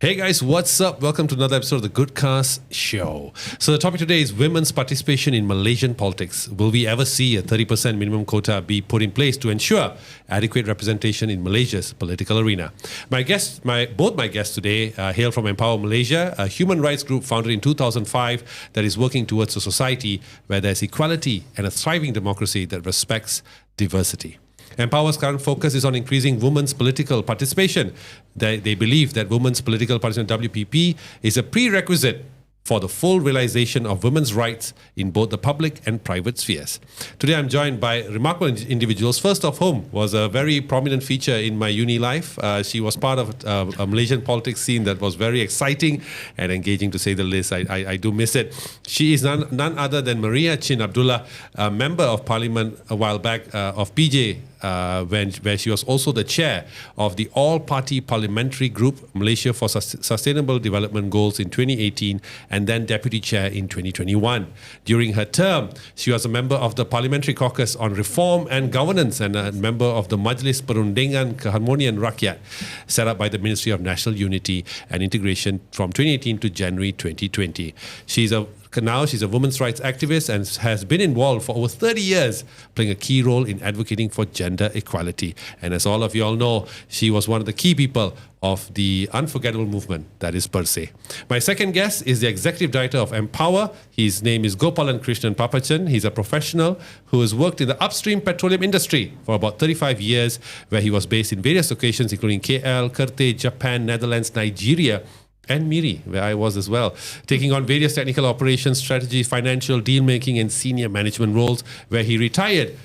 Hey guys, what's up? Welcome to another episode of the Goodcast Show. So the topic today is women's participation in Malaysian politics. Will we ever see a 30% minimum quota be put in place to ensure adequate representation in Malaysia's political arena? Both my guests today hail from Empower Malaysia, a human rights group founded in 2005 that is working towards a society where there's equality and a thriving democracy that respects diversity. Empower's current focus is on increasing women's political participation. They believe that women's political participation, WPP, is a prerequisite for the full realization of women's rights in both the public and private spheres. Today I'm joined by remarkable individuals, first of whom was a very prominent feature in my uni life. She was part of a Malaysian politics scene that was very exciting and engaging, to say the least. I do miss it. She is none other than Maria Chin Abdullah, a member of parliament a while back of PJ, where she was also the chair of the All-Party Parliamentary Group, Malaysia for Sustainable Development Goals in 2018, and then deputy chair in 2021. During her term, she was a member of the Parliamentary Caucus on Reform and Governance and a member of the Majlis Perundingan, Keharmonian, Rakyat, set up by the Ministry of National Unity and Integration from 2018 to January 2020. Now she's a women's rights activist and has been involved for over 30 years, playing a key role in advocating for gender equality. And as all of you all know, she was one of the key people of the unforgettable movement that is Per Se. My second guest is the executive director of Empower. His name is Gopalan-Krishnan Papachan. He's a professional who has worked in the upstream petroleum industry for about 35 years, where he was based in various locations, including KL, Kerteh, Japan, Netherlands, Nigeria, and Miri, where I was as well, taking on various technical operations, strategy, financial, deal-making, and senior management roles, where he retired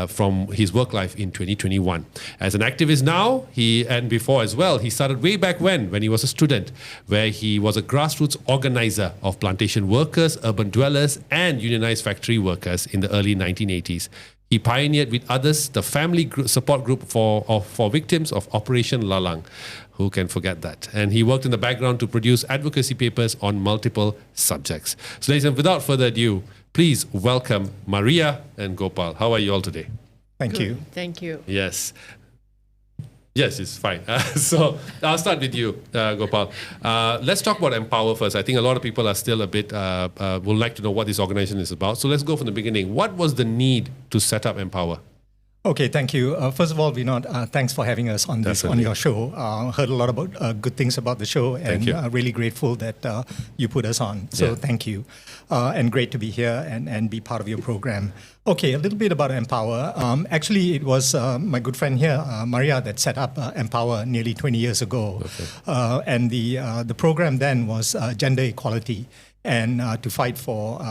from his work life in 2021. As an activist now, and before as well, he started way back when he was a student, where he was a grassroots organizer of plantation workers, urban dwellers, and unionized factory workers in the early 1980s. He pioneered with others the family support group for victims of Operation Lalang. Who can forget that? And he worked in the background to produce advocacy papers on multiple subjects. So ladies and without further ado, please welcome Maria and Gopal. How are you all today? Thank you. Thank you. Yes. Yes, it's fine. So I'll start with you, Gopal. Let's talk about Empower first. I think a lot of people are still a bit, would like to know what this organization is about. So let's go from the beginning. What was the need to set up Empower? Okay, thank you. First of all, Vinod, thanks for having us on your show. Heard a lot about good things about the show, and really grateful that you put us on. So thank you, and great to be here and be part of your program. Okay, a little bit about Empower. Actually, it was my good friend here, Maria, that set up Empower nearly 20 years ago, and the program then was gender equality. And to fight for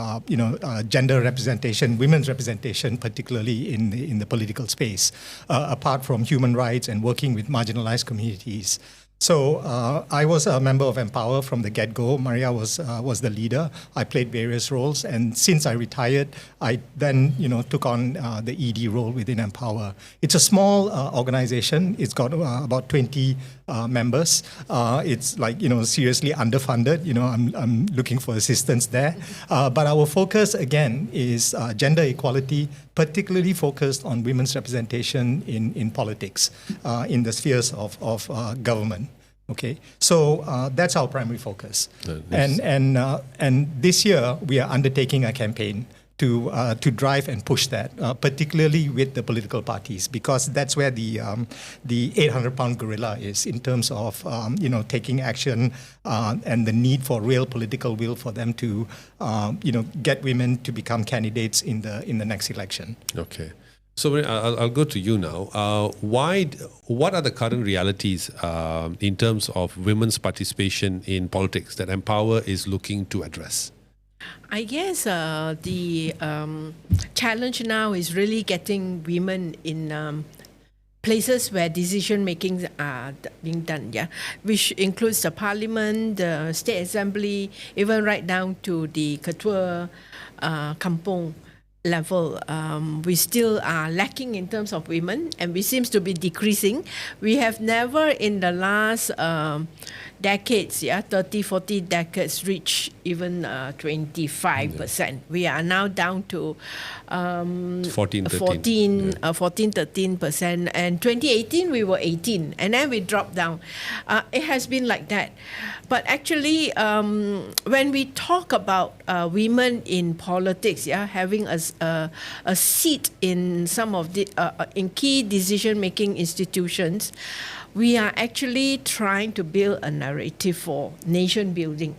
gender representation, women's representation, particularly in the political space, apart from human rights and working with marginalized communities. So I was a member of Empower from the get-go. Maria was the leader. I played various roles, and since I retired, I then took on the ED role within Empower. It's a small organization. It's got about 20 members. It's seriously underfunded. I'm looking for assistance there. But our focus again is gender equality, particularly focused on women's representation in politics, in the spheres of government. Okay, so that's our primary focus, and this year we are undertaking a campaign to drive and push that, particularly with the political parties, because that's where the 800-pound gorilla is in terms of taking action and the need for real political will for them to get women to become candidates in the next election. Okay. So I'll go to you now. What are the current realities in terms of women's participation in politics that Empower is looking to address? I guess the challenge now is really getting women in places where decision making are being done, which includes the parliament, the state assembly, even right down to the Ketua Kampung level. We still are lacking in terms of women, and we seems to be decreasing. We have never in the last decades, 30, 40 decades, reach even 25%. We are now down to 14, 13%. And 2018, we were 18. And then we dropped down. It has been like that. But actually, when we talk about women in politics, having a seat in some of the in key decision-making institutions, we are actually trying to build a narrative for nation building.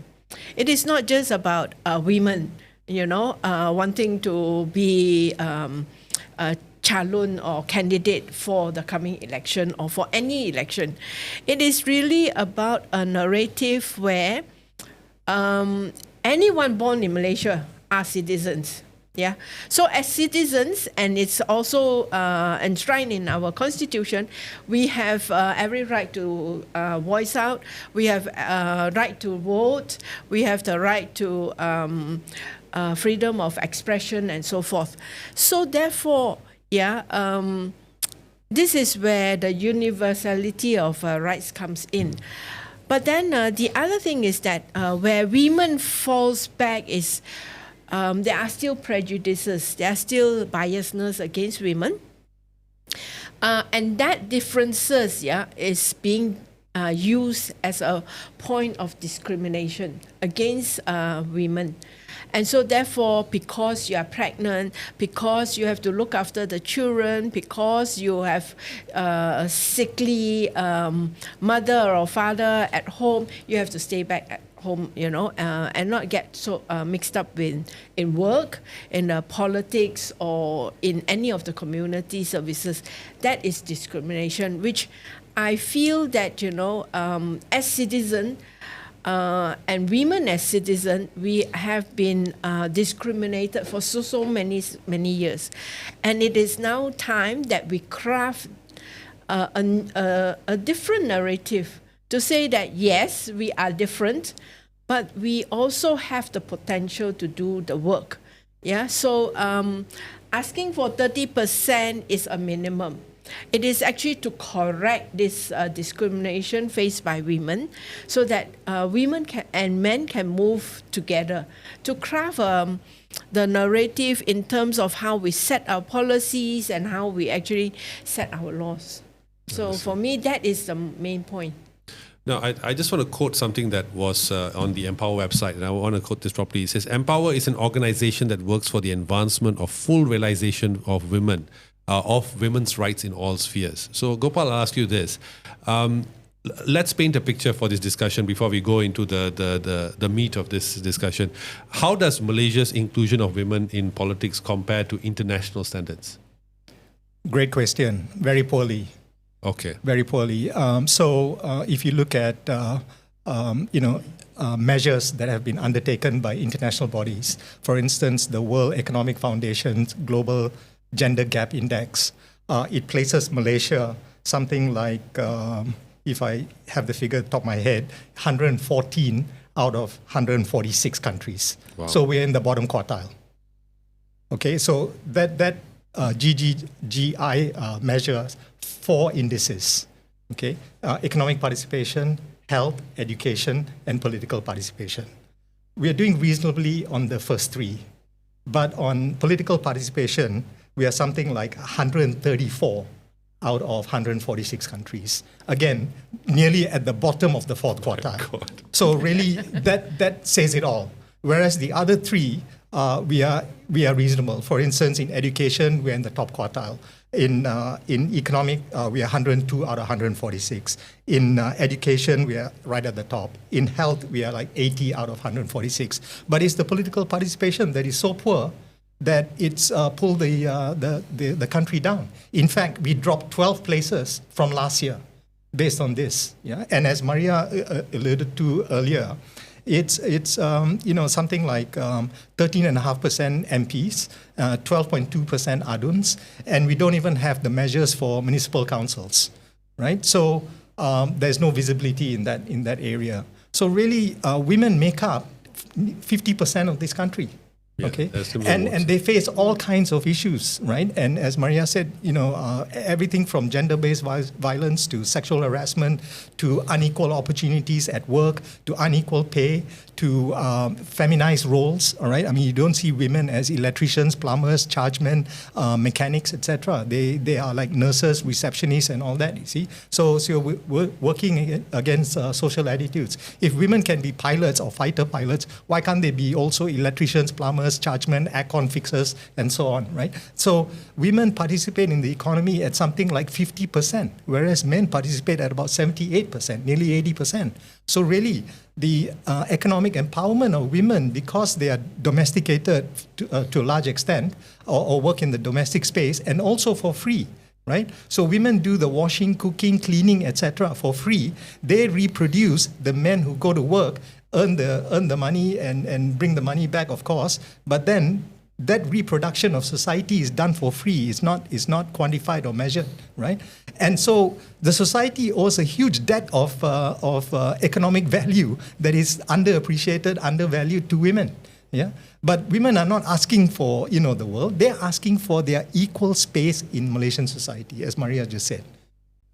It is not just about women, wanting to be a calon or candidate for the coming election or for any election. It is really about a narrative where anyone born in Malaysia are citizens. So as citizens, and it's also enshrined in our constitution, we have every right to voice out. We have right to vote. We have the right to freedom of expression and so forth. So therefore, this is where the universality of rights comes in. But then the other thing is that where women falls back is there are still prejudices, there are still biasness against women. And that differences is being used as a point of discrimination against women. And so therefore, because you are pregnant, because you have to look after the children, because you have a sickly mother or father at home, you have to stay back at home, and not get so mixed up in work, in politics, or in any of the community services. That is discrimination, which I feel that, as citizens, and women as citizens, we have been discriminated for so many years. And it is now time that we craft a different narrative to say that, yes, we are different, but we also have the potential to do the work. So asking for 30% is a minimum. It is actually to correct this discrimination faced by women, so that women and men can move together to craft the narrative in terms of how we set our policies and how we actually set our laws. So for me, that is the main point. Now, I just want to quote something that was on the Empower website, and I want to quote this properly. It says, Empower is an organization that works for the advancement of full realization of women's rights in all spheres. So, Gopal, I'll ask you this. Let's paint a picture for this discussion before we go into the meat of this discussion. How does Malaysia's inclusion of women in politics compare to international standards? Great question. Very poorly. Okay. Very poorly. So if you look at measures that have been undertaken by international bodies, for instance, the World Economic Foundation's Global Gender Gap Index, it places Malaysia something like, if I have the figure top of my head, 114 out of 146 countries. Wow. So we're in the bottom quartile. Okay, so that GGGI measures 4 indices, okay? Economic participation, health, education, and political participation. We are doing reasonably on the first 3, but on political participation, we are something like 134 out of 146 countries. Again, nearly at the bottom of the 4th quartile. So really, that says it all. Whereas the other 3, we are reasonable. For instance, in education, we're in the top quartile. In economic, we are 102 out of 146. In education, we are right at the top. In health, we are like 80 out of 146. But it's the political participation that is so poor that it's pulled the country down. In fact, we dropped 12 places from last year based on this. And as Maria alluded to earlier, it's something like 13.5% MPs, 12.2% ADUNs, and we don't even have the measures for municipal councils, right? So there's no visibility in that area. So really, women make up 50% of this country. Yeah, okay, there's similar and votes. they face all kinds of issues, right? And as Maria said, everything from gender-based violence to sexual harassment to unequal opportunities at work to unequal pay to feminized roles. All right, I mean, you don't see women as electricians, plumbers, chargemen, mechanics, etc. They are like nurses, receptionists, and all that. You see, so we're working against social attitudes. If women can be pilots or fighter pilots, why can't they be also electricians, plumbers, chargemen, aircon fixers, and so on, right? So women participate in the economy at something like 50%, whereas men participate at about 78%, nearly 80%. So really, the economic empowerment of women, because they are domesticated to a large extent, or work in the domestic space, and also for free, right? So women do the washing, cooking, cleaning, etc. for free. They reproduce. The men who go to work earn the money and bring the money back, of course. But then that reproduction of society is done for free. It's not quantified or measured, right? And so the society owes a huge debt of economic value that is underappreciated, undervalued to women. Yeah, but women are not asking for the world. They're asking for their equal space in Malaysian society, as Maria just said.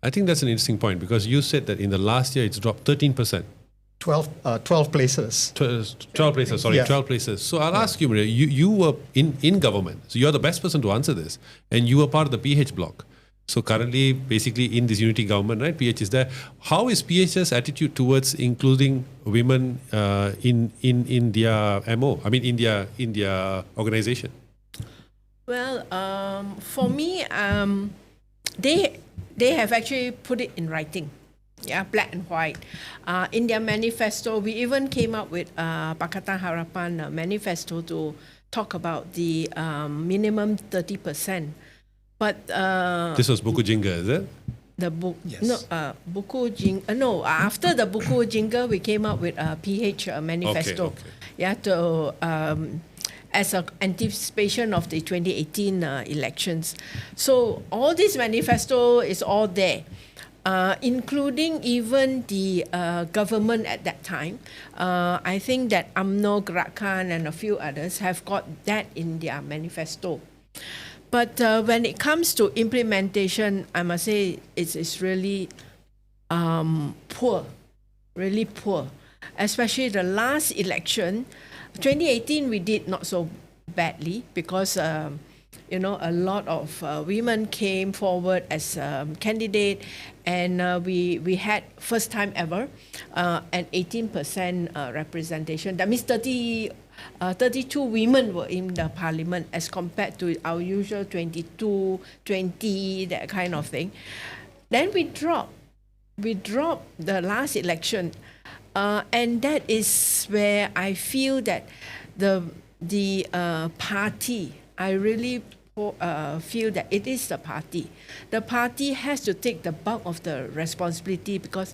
I think that's an interesting point, because you said that in the last year it's dropped 13%. 12 places. 12 places, sorry, Yeah. 12 places. So I'll ask you, Maria, you were in government, so you're the best person to answer this, and you were part of the PH bloc. So currently, basically in this unity government, right, PH is there. How is PH's attitude towards including women in their MO? I mean, in their organization? Well, for me, they have actually put it in writing. Yeah, black and white. In their manifesto, we even came up with Pakatan Harapan manifesto to talk about the minimum 30%. But This was Buku Jingga, is it? the book, Yes. no, Buku Jingga. No, after the Buku Jingga, we came up with a PH manifesto. Okay. Yeah, to as an anticipation of the 2018 elections. So all this manifesto is all there. Including even the government at that time. I think that UMNO, Gerakan and a few others have got that in their manifesto. But when it comes to implementation, I must say it's really poor, really poor. Especially the last election, 2018 we did not so badly because a lot of women came forward as candidate, and we had first time ever an 18% representation. That means 32 women were in the parliament as compared to our usual 22, 20, that kind of thing. Then we dropped the last election, and that is where I feel that the party, I really feel that it is the party. The party has to take the bulk of the responsibility because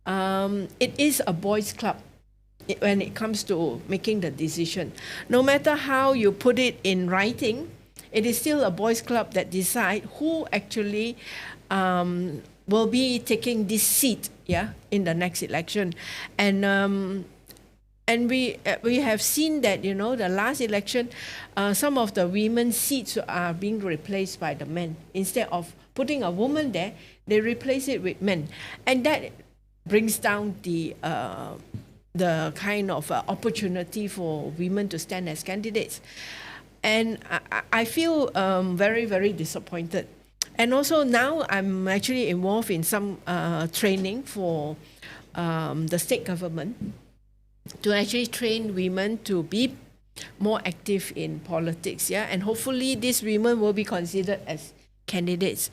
it is a boys' club when it comes to making the decision. No matter how you put it in writing, it is still a boys' club that decide who actually will be taking this seat, in the next election. And we have seen that, the last election, some of the women's seats are being replaced by the men. Instead of putting a woman there, they replace it with men. And that brings down the kind of opportunity for women to stand as candidates. And I feel very, very disappointed. And also now I'm actually involved in some training for the state government to actually train women to be more active in politics, and hopefully these women will be considered as candidates.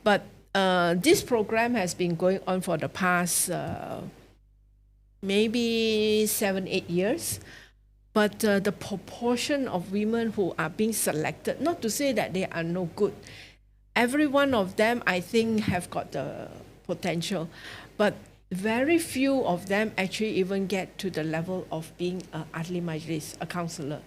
But this program has been going on for the past maybe 7-8 years. But the proportion of women who are being selected, not to say that they are no good, every one of them I think have got the potential, but very few of them actually even get to the level of being an ahli majlis, a councillor.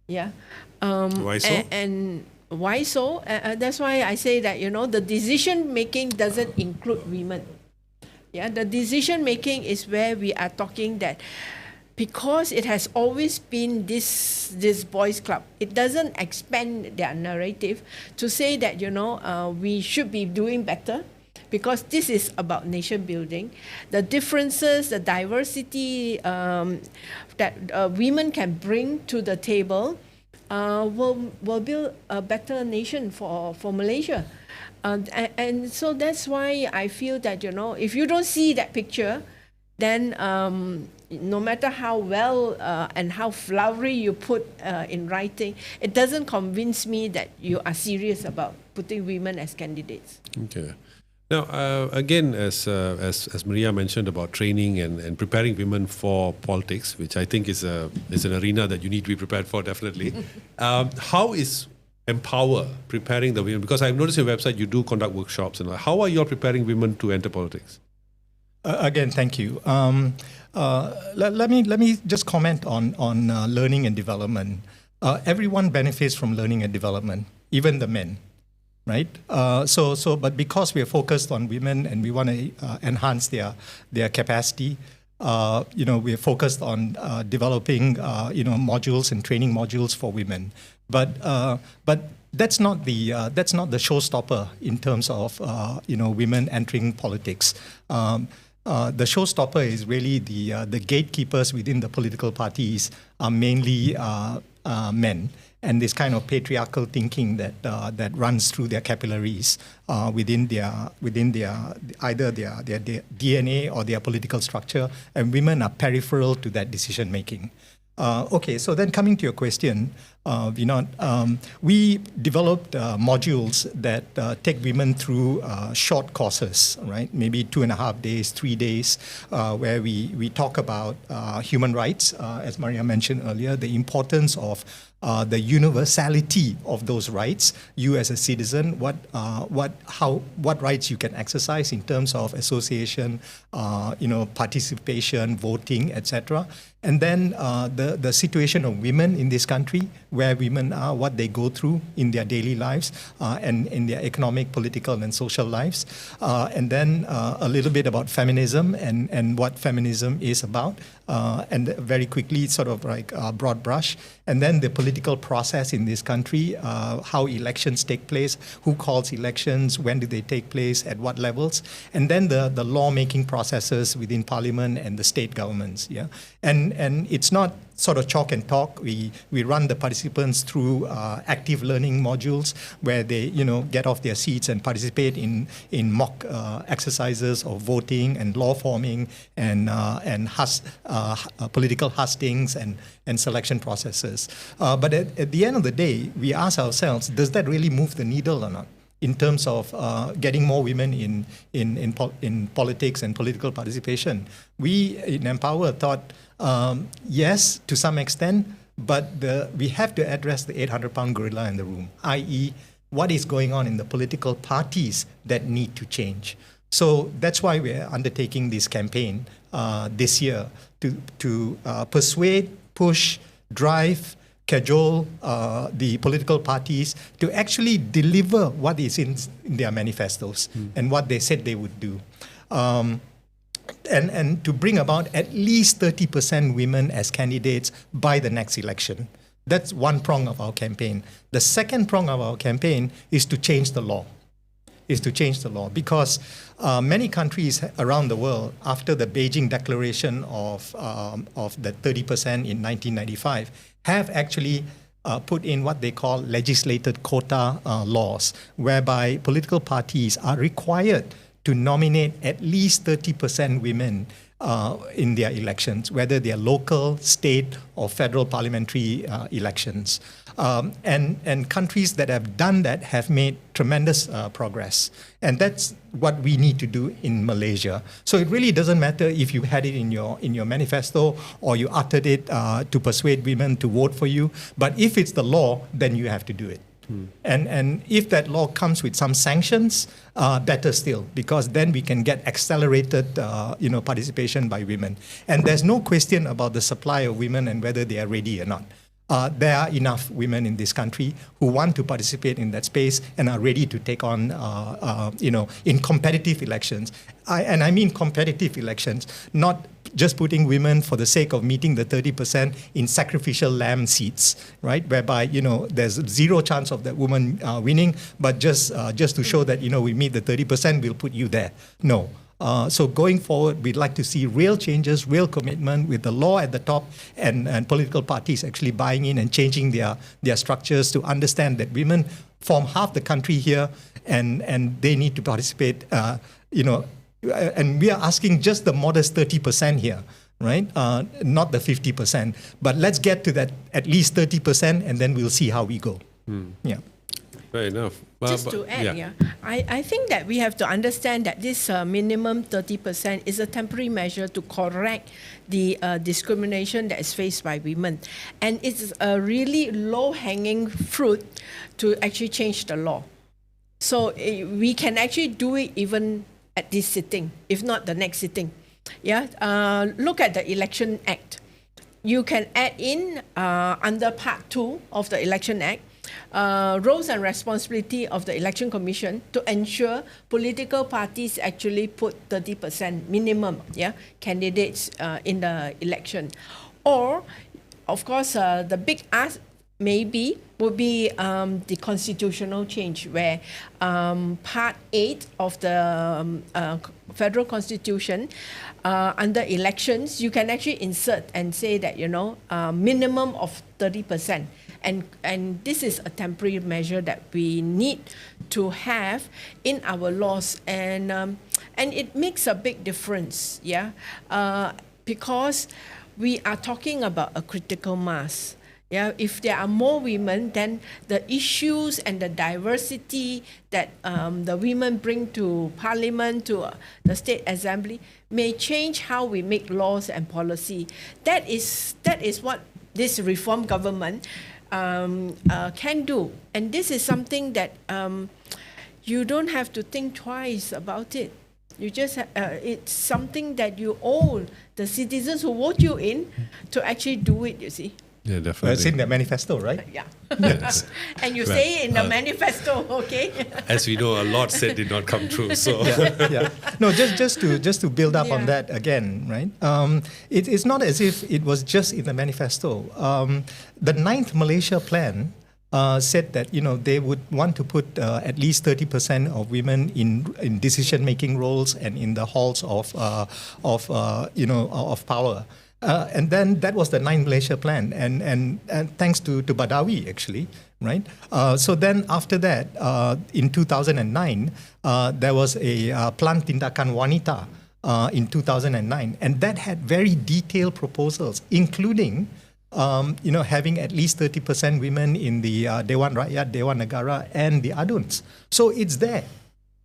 Why so? And why so? That's why I say that, the decision making doesn't include women. The decision making is where we are talking that because it has always been this boys' club. It doesn't expand their narrative to say that, we should be doing better, because this is about nation building. The differences, the diversity that women can bring to the table will build a better nation for Malaysia. And so that's why I feel that, if you don't see that picture, then no matter how well and how flowery you put in writing, it doesn't convince me that you are serious about putting women as candidates. Okay. Now, again, as Maria mentioned about training and preparing women for politics, which I think is an arena that you need to be prepared for, definitely. How is Empower preparing the women? Because I've noticed your website, you do conduct workshops. And how are you all preparing women to enter politics? Again, thank you. Let me just comment on learning and development. Everyone benefits from learning and development, even the men. Right. But because we are focused on women and we want to enhance their capacity, we are focused on developing modules and training modules for women. But that's not the showstopper in terms of women entering politics. The showstopper is really the gatekeepers within the political parties are mainly men. And this kind of patriarchal thinking that runs through their capillaries within their either their DNA or their political structure, and women are peripheral to that decision making. Okay, so then coming to your question, Vinod, we developed modules that take women through short courses, right? Maybe 2.5 days, 3 days, where we talk about human rights, as Maria mentioned earlier, the importance of the universality of those rights. You as a citizen, what rights you can exercise in terms of association, participation, voting, etc. And then the situation of women in this country, where women are, what they go through in their daily lives and in their economic, political, and social lives. And then a little bit about feminism and what feminism is about. And very quickly, sort of like a broad brush. And then the political process in this country, how elections take place, who calls elections, when do they take place, at what levels. And then the lawmaking processes within parliament and the state governments. Yeah, and it's not sort of chalk and talk. We run the participants through active learning modules where they get off their seats and participate in mock exercises of voting and law forming and political hustings and selection processes. But at the end of the day, we ask ourselves, does that really move the needle or not? In terms of getting more women in politics and political participation, we in Empower thought, yes, to some extent, but we have to address the 800-pound gorilla in the room, i.e., what is going on in the political parties that need to change. So that's why we're undertaking this campaign this year to persuade, push, drive, cajole the political parties to actually deliver what is in their manifestos and what they said they would do. And to bring about at least 30% women as candidates by the next election. That's one prong of our campaign. The second prong of our campaign is to change the law. Because many countries around the world, after the Beijing Declaration of the 30% in 1995, have actually put in what they call legislated quota laws, whereby political parties are required to nominate at least 30% women in their elections, whether they are local, state, or federal parliamentary elections. And countries that have done that have made tremendous progress. And that's what we need to do in Malaysia. So it really doesn't matter if you had it in your manifesto or you uttered it to persuade women to vote for you. But if it's the law, then you have to do it. And if that law comes with some sanctions, better still, because then we can get accelerated participation by women. And there's no question about the supply of women and whether they are ready or not. There are enough women in this country who want to participate in that space and are ready to take on, in competitive elections. I mean competitive elections, not just putting women for the sake of meeting the 30% in sacrificial lamb seats, right? Whereby, there's zero chance of that woman winning, but just to show that, we meet the 30%, we'll put you there. No. So going forward, we'd like to see real changes, real commitment with the law at the top and political parties actually buying in and changing their structures to understand that women form half the country here and they need to participate, and we are asking just the modest 30% here, right? Not the 50%. But let's get to that at least 30% and then we'll see how we go. Yeah. Fair enough. Just to add, I think that we have to understand that this minimum 30% is a temporary measure to correct the discrimination that is faced by women. And it's a really low-hanging fruit to actually change the law. So we can actually do it even at this sitting, if not the next sitting. Look at the Election Act. You can add in under Part 2 of the Election Act, roles and responsibility of the Election Commission to ensure political parties actually put 30% minimum candidates in the election. Or, of course, the big ask maybe would be the constitutional change where Part 8 of the Federal Constitution under elections, you can actually insert and say that, minimum of 30%. And this is a temporary measure that we need to have in our laws. And it makes a big difference, because we are talking about a critical mass. If there are more women, then the issues and the diversity that the women bring to Parliament, to the State Assembly, may change how we make laws and policy. That is what this reform government can do. And this is something that you don't have to think twice about it. You just it's something that you owe the citizens who vote you in to actually do it, you see. Yeah, definitely. It's in the manifesto, right? Yeah. Yes. And you say in the manifesto, okay? As we know, a lot said did not come true. So No, just to build up on that again, right? It's not as if it was just in the manifesto. The 9th Malaysia plan said that they would want to put at least 30% of women in decision-making roles and in the halls of power. And then that was the 9th Malaysia plan, and thanks to Badawi actually, right? So then after that, in 2009, there was a Plan Tindakan Wanita in 2009, and that had very detailed proposals, including having at least 30% women in the Dewan Rakyat, Dewan Negara, and the ADUNs. So it's there,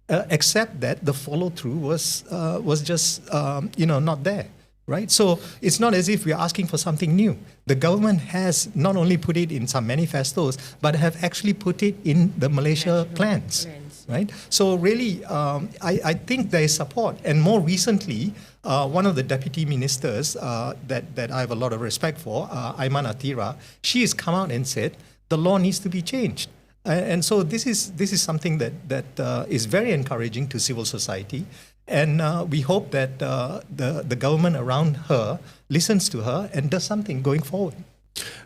except that the follow-through was just not there. Right? So it's not as if we're asking for something new. The government has not only put it in some manifestos, but have actually put it in the Malaysia plans. Right? So really, I think there is support. And more recently, one of the deputy ministers that I have a lot of respect for, Aiman Atira, she has come out and said the law needs to be changed. And so this is something that is very encouraging to civil society. And we hope that the government around her listens to her and does something going forward.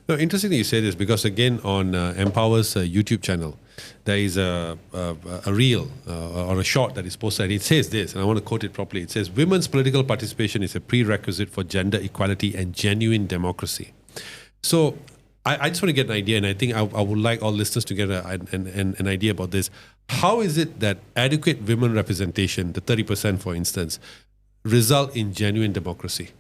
No, interesting that you say this because again on Empower's YouTube channel, there is a reel or a short that is posted and it says this, and I want to quote it properly. It says, "Women's political participation is a prerequisite for gender equality and genuine democracy." So I just want to get an idea, and I think I would like all listeners to get an idea about this. How is it that adequate women representation, the 30% for instance, result in genuine democracy?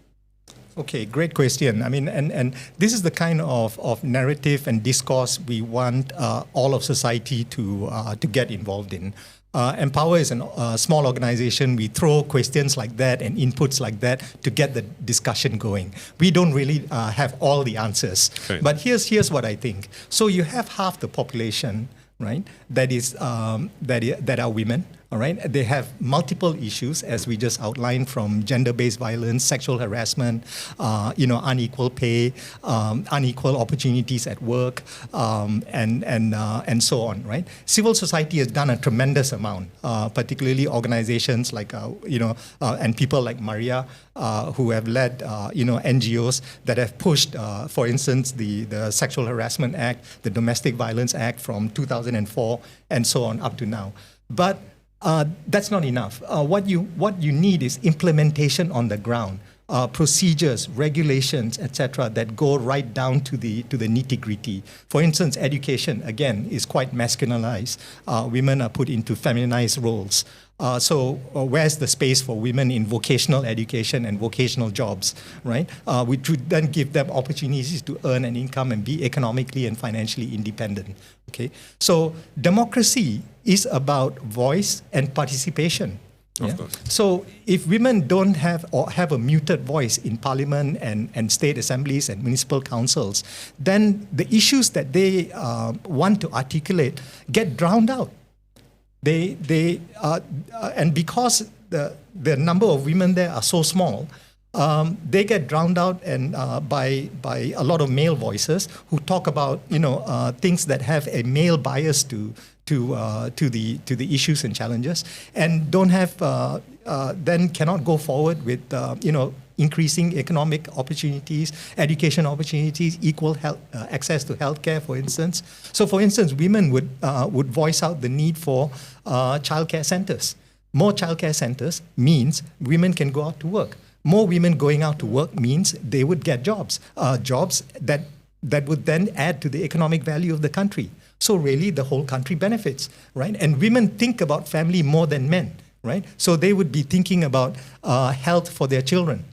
Okay, great question. I mean, and this is the kind of narrative and discourse we want all of society to get involved in. Empower is a small organization. We throw questions like that and inputs like that to get the discussion going. We don't really have all the answers. Right. But here's what I think. So you have half the population, right, that are women, All right, they have multiple issues, as we just outlined, from gender-based violence, sexual harassment, unequal pay, unequal opportunities at work, and so on. Right, civil society has done a tremendous amount, particularly organizations like and people like Maria, who have led NGOs that have pushed, for instance, the Sexual Harassment Act, the Domestic Violence Act from 2004, and so on up to now. But that's not enough. What you need is implementation on the ground, procedures, regulations, etc., that go right down to the nitty-gritty. For instance, education again is quite masculinized. Women are put into feminized roles. So where's the space for women in vocational education and vocational jobs, right? Which would then give them opportunities to earn an income and be economically and financially independent. Okay, so democracy is about voice and participation. Of course. So if women don't have or have a muted voice in parliament and state assemblies and municipal councils, then the issues that they want to articulate get drowned out. And because the number of women there are so small, they get drowned out and by a lot of male voices who talk about things that have a male bias to the issues and challenges, and don't have then cannot go forward with increasing economic opportunities, education opportunities, equal health, access to healthcare, for instance. So, for instance, women would voice out the need for childcare centres. More childcare centres means women can go out to work. More women going out to work means they would get jobs, jobs that would then add to the economic value of the country. So really, the whole country benefits, right? And women think about family more than men, right? So they would be thinking about health for their children.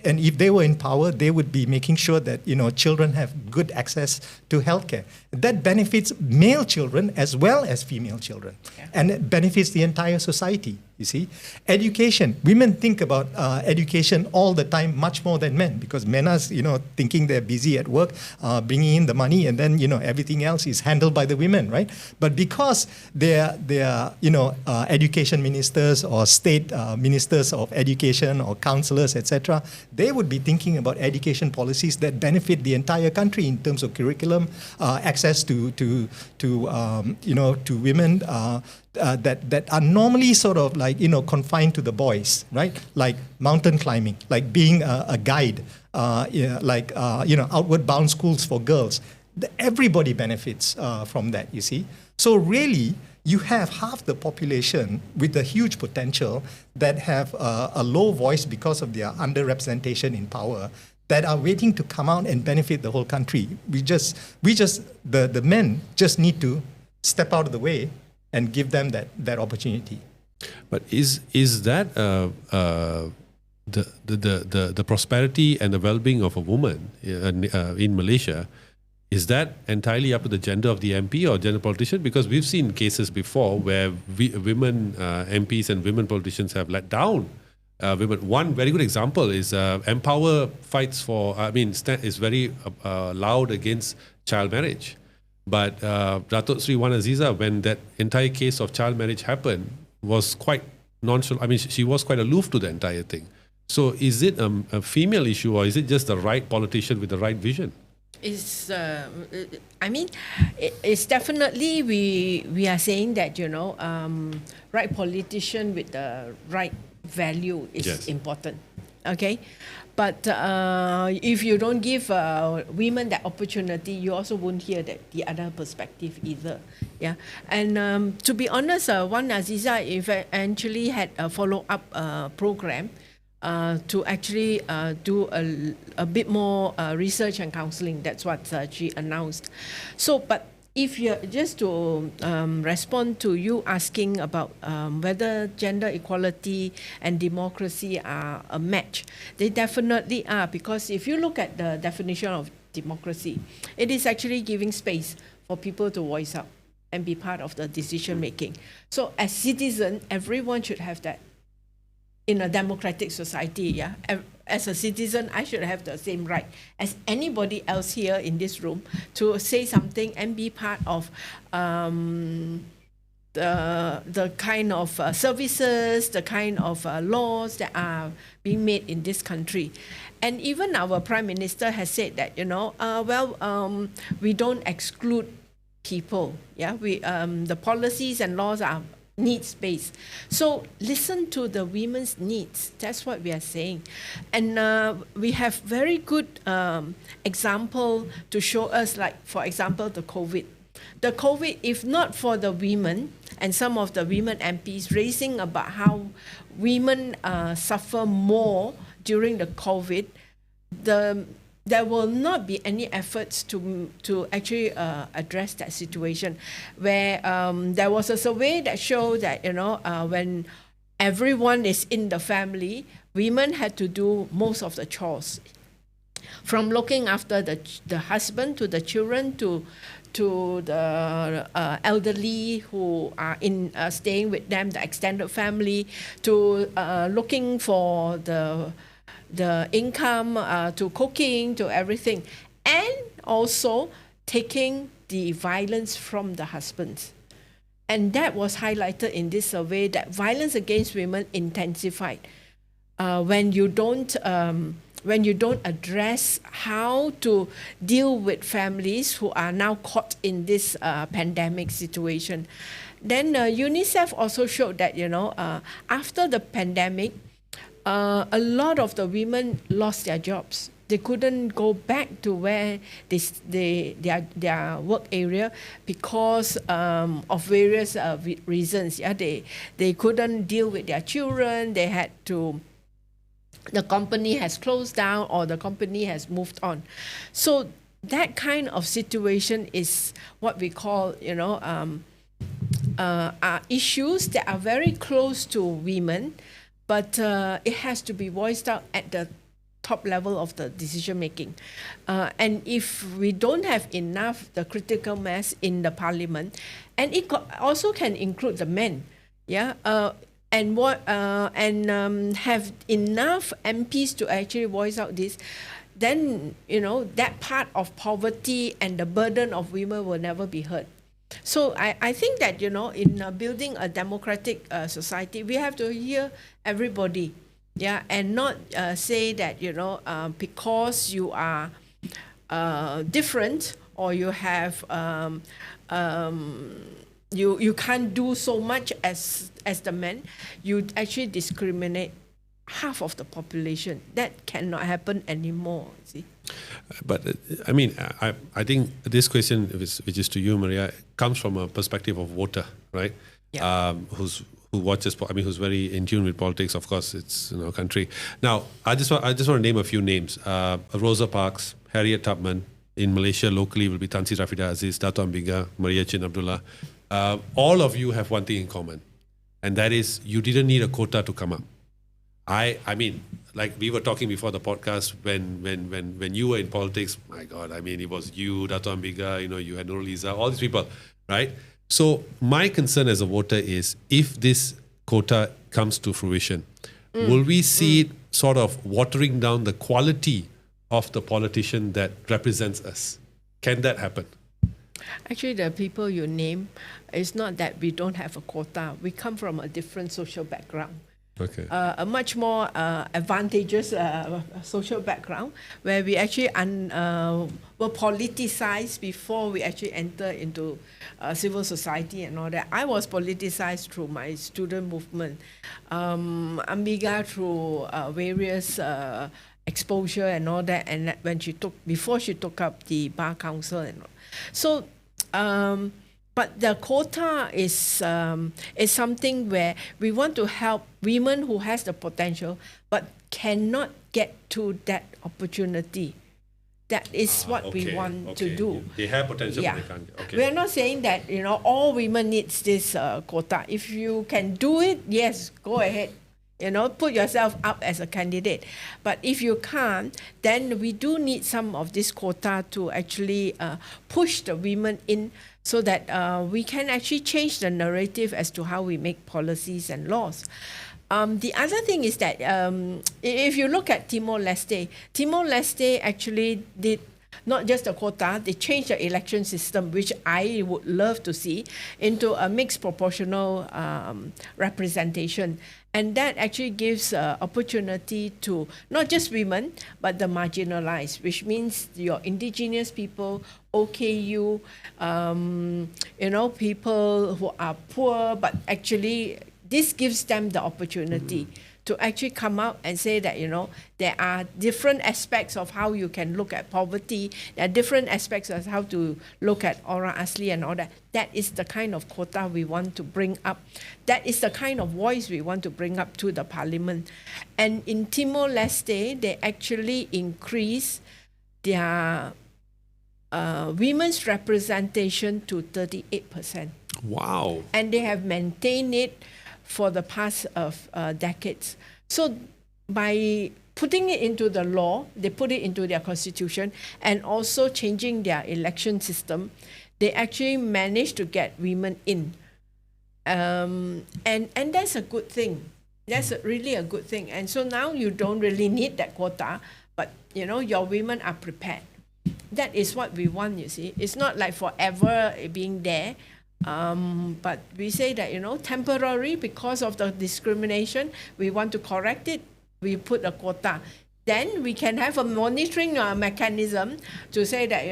And if they were in power, they would be making sure that children have good access to healthcare. That benefits male children as well as female children, and it benefits the entire society. You see, education. Women think about education all the time, much more than men, because men are thinking they're busy at work, bringing in the money, and then everything else is handled by the women, right? But because they're education ministers or state ministers of education or councillors, etc., they would be thinking about education policies that benefit the entire country in terms of curriculum, access to women that are normally sort of like confined to the boys, right? Like mountain climbing, like being a guide, outward bound schools for girls. Everybody benefits from that. You see, so really, you have half the population with a huge potential that have a low voice because of their underrepresentation in power, that are waiting to come out and benefit the whole country. The men just need to step out of the way and give them that opportunity. But is that the prosperity and the well-being of a woman in Malaysia? Is that entirely up to the gender of the MP or gender politician? Because we've seen cases before where women MPs and women politicians have let down women. One very good example is Empower fights for, is very loud against child marriage. But Datuk Sri Wan Aziza, when that entire case of child marriage happened, was quite nonchalant. She was quite aloof to the entire thing. So is it a female issue, or is it just the right politician with the right vision? It's definitely we are saying that right politician with the right value is important. Okay, but if you don't give women that opportunity, you also won't hear that the other perspective either. Yeah, and to be honest, Wan Aziza eventually had a follow-up program to actually do a bit more research and counselling. That's what she announced. So, but if you're just to respond to you asking about whether gender equality and democracy are a match, they definitely are, because if you look at the definition of democracy, it is actually giving space for people to voice out and be part of the decision making. So as citizen, everyone should have that. In a democratic society, as a citizen, I should have the same right as anybody else here in this room to say something and be part of the kind of services, the kind of laws that are being made in this country. And even our Prime Minister has said that, we don't exclude people. Yeah, the policies and laws are needs-based. So listen to the women's needs. That's what we are saying. And we have very good example to show us, like, for example, the COVID. The COVID, if not for the women and some of the women MPs raising about how women suffer more during the COVID, there will not be any efforts to actually address that situation. Where there was a survey that showed that when everyone is in the family, women had to do most of the chores, from looking after the husband to the children to the elderly who are staying with them, the extended family, to looking for the income, to cooking, to everything, and also taking the violence from the husbands. And that was highlighted in this survey, that violence against women intensified when you don't address how to deal with families who are now caught in this pandemic situation. Then UNICEF also showed that after the pandemic, a lot of the women lost their jobs. They couldn't go back to where their work area because of various reasons. Yeah, they couldn't deal with their children. They had to. The company has closed down or the company has moved on. So that kind of situation is what we call, issues that are very close to women, but it has to be voiced out at the top level of the decision making. And if we don't have enough the critical mass in the parliament, and it also can include the men, and have enough MPs to actually voice out this, then that part of poverty and the burden of women will never be heard. So I think that in building a democratic society, we have to hear everybody, and not say that because you are different or you have you can't do so much as the men, you actually discriminate half of the population. That cannot happen anymore. See? But I think this question, which is to you, Maria, comes from a perspective of voter, right? Yeah. Who watches? Who's very in tune with politics. Of course, it's in our country. Now, I just want to name a few names: Rosa Parks, Harriet Tubman. In Malaysia, locally, will be Tan Sri Rafida Aziz, Dato' Ambiga, Maria Chin Abdullah. All of you have one thing in common, and that is you didn't need a quota to come up. I mean, like we were talking before the podcast, when you were in politics, my God, it was you, Dato' Ambiga, you had Nurul Izzah, all these people, right? So my concern as a voter is, if this quota comes to fruition, will we see it sort of watering down the quality of the politician that represents us? Can that happen? Actually, the people you name, it's not that we don't have a quota. We come from a different social background. Okay. A much more advantageous social background, where we actually were politicized before we actually enter into civil society and all that. I was politicized through my student movement, Ambiga through various exposure and all that, and before she took up the bar council and all. So but the quota is something where we want to help women who has the potential but cannot get to that opportunity. That is what we want to do. They have potential, but they can't. Okay. We are not saying that all women needs this quota. If you can do it, yes, go ahead. Put yourself up as a candidate. But if you can't, then we do need some of this quota to actually push the women in, so that we can actually change the narrative as to how we make policies and laws. The other thing is that if you look at Timor-Leste actually did not just the quota, they changed the election system, which I would love to see, into a mixed proportional representation. And that actually gives opportunity to not just women, but the marginalized, which means your indigenous people, OKU, people who are poor, but actually this gives them the opportunity to actually come out and say that, there are different aspects of how you can look at poverty. There are different aspects of how to look at Orang Asli and all that. That is the kind of quota we want to bring up. That is the kind of voice we want to bring up to the parliament. And in Timor-Leste, they actually increase their women's representation to 38%. Wow. And they have maintained it for the past decades. So by putting it into the law, they put it into their constitution, and also changing their election system, they actually managed to get women in. And that's a good thing. That's really a good thing. And so now you don't really need that quota, but your women are prepared. That is what we want, you see. It's not like forever being there. But we say that, temporary, because of the discrimination, we want to correct it, we put a quota. Then we can have a monitoring mechanism to say that,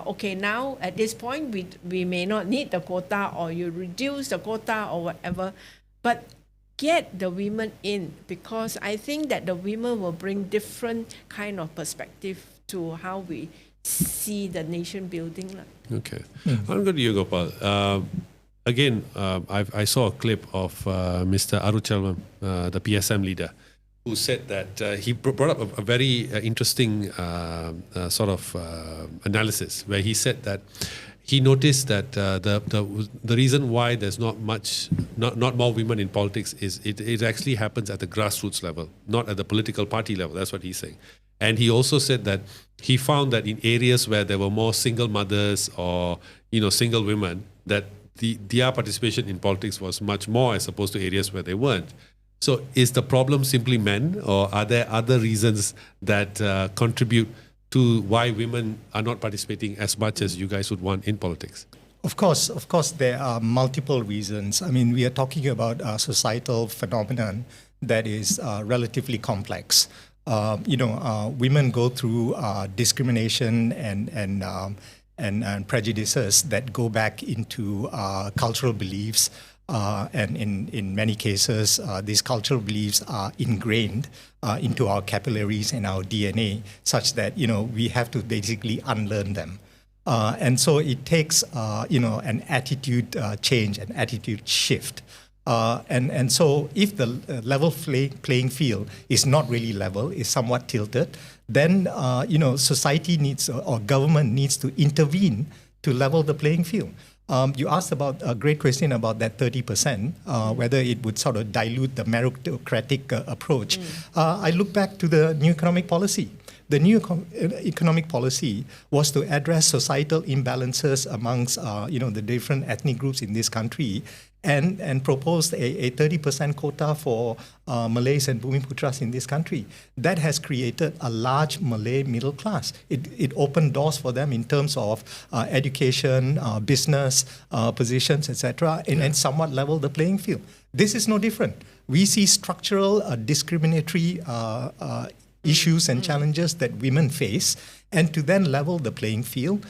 okay, now at this point, we may not need the quota, or you reduce the quota or whatever, but get the women in, because I think that the women will bring different kind of perspective to how we see the nation building. Okay. I'll go to you, Gopal. Again, I saw a clip of Mr. Aruchalvam, the PSM leader, who said that he brought up a very interesting sort of analysis, where he said that he noticed that the reason why there's not more women in politics is it actually happens at the grassroots level, not at the political party level. That's what he's saying. And he also said that he found that in areas where there were more single mothers or single women, that their participation in politics was much more as opposed to areas where they weren't. So is the problem simply men, or are there other reasons that contribute to why women are not participating as much as you guys would want in politics? Of course, there are multiple reasons. I mean, we are talking about a societal phenomenon that is relatively complex. Women go through discrimination and prejudices that go back into cultural beliefs, and in many cases, these cultural beliefs are ingrained into our capillaries and our DNA, such that we have to basically unlearn them. And so it takes an attitude change, an attitude shift. And so if the level playing field is not really level, is somewhat tilted, then society needs, or government needs to intervene to level the playing field. You asked about a great question about that 30%, whether it would sort of dilute the meritocratic approach. I look back to the new economic policy. The new economic policy was to address societal imbalances amongst the different ethnic groups in this country, and proposed a 30% quota for Malays and Bumiputras in this country. That has created a large Malay middle class. It opened doors for them in terms of education, business, positions, etc., and somewhat leveled the playing field. This is no different. We see structural discriminatory issues and challenges that women face, and to then level the playing field,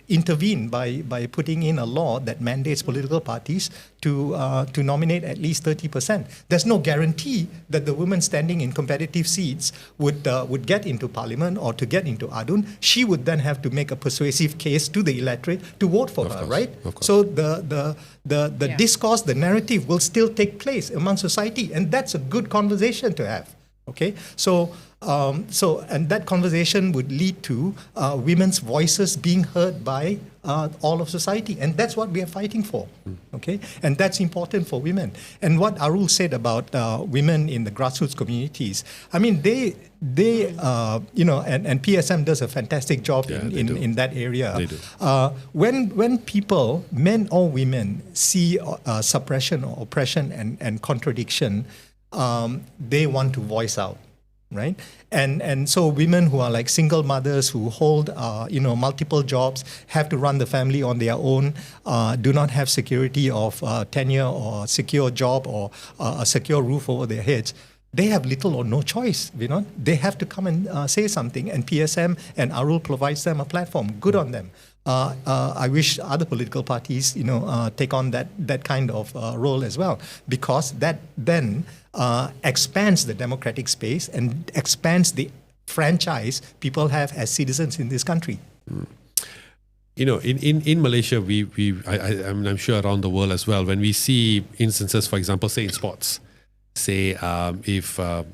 intervene by putting in a law that mandates political parties to nominate at least 30%. There's no guarantee that the woman standing in competitive seats would get into parliament or to get into ADUN. She would then have to make a persuasive case to the electorate to vote for her, right? So the discourse, the narrative will still take place among society, and that's a good conversation to have. Okay, so and that conversation would lead to women's voices being heard by all of society, and that's what we are fighting for. Okay, and that's important for women. And what Arul said about women in the grassroots communities, I mean, they and PSM does a fantastic job in that area. They do. When people, men or women, see suppression or oppression and contradiction, they want to voice out. right? And so women who are like single mothers who hold multiple jobs, have to run the family on their own, do not have security of tenure or secure job or a secure roof over their heads. They have little or no choice, They have to come and say something, and PSM and ARUL provides them a platform. Good on them. I wish other political parties, take on that kind of role as well, because that then expands the democratic space and expands the franchise people have as citizens in this country. In Malaysia, I'm sure around the world as well, when we see instances, for example, say in sports, say if a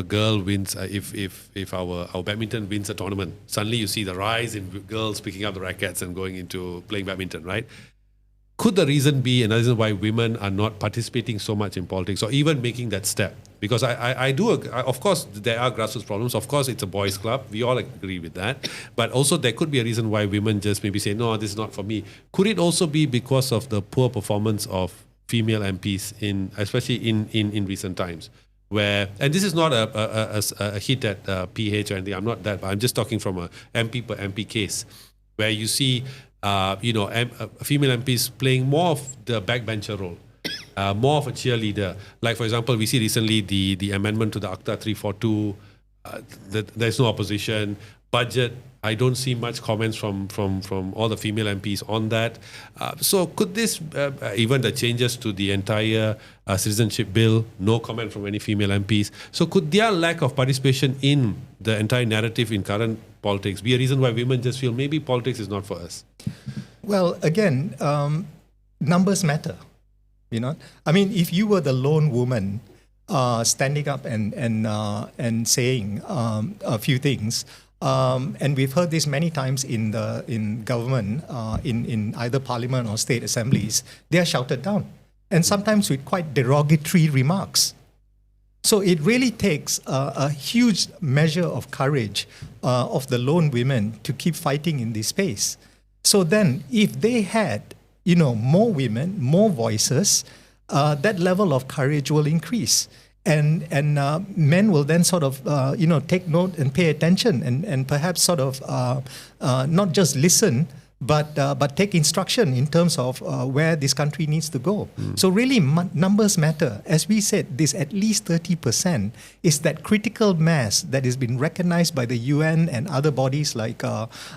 girl wins, if our badminton wins a tournament, suddenly you see the rise in girls picking up the rackets and going into playing badminton, right? Could the reason be another reason why women are not participating so much in politics or even making that step? Because of course, there are grassroots problems. Of course, it's a boys' club. We all agree with that. But also, there could be a reason why women just maybe say, no, this is not for me. Could it also be because of the poor performance of female MPs, especially in recent times? And this is not a hit at PH or anything. I'm not that, but I'm just talking from a MP per MP case, where you see female MPs playing more of the backbencher role, more of a cheerleader. Like, for example, we see recently the amendment to the Akta 342, there's no opposition. Budget, I don't see much comments from all the female MPs on that. So could this, even the changes to the entire citizenship bill, no comment from any female MPs. So could their lack of participation in the entire narrative in current politics be a reason why women just feel maybe politics is not for us? Well, again, numbers matter. I mean, if you were the lone woman standing up and saying a few things, and we've heard this many times in government, in either parliament or state assemblies, they are shouted down, and sometimes with quite derogatory remarks. So it really takes a huge measure of courage of the lone women to keep fighting in this space. So then, if they had, more women, more voices, that level of courage will increase. And men will then sort of, take note and pay attention and perhaps sort of not just listen, but take instruction in terms of where this country needs to go. So really, numbers matter. As we said, this at least 30% is that critical mass that has been recognized by the UN and other bodies like,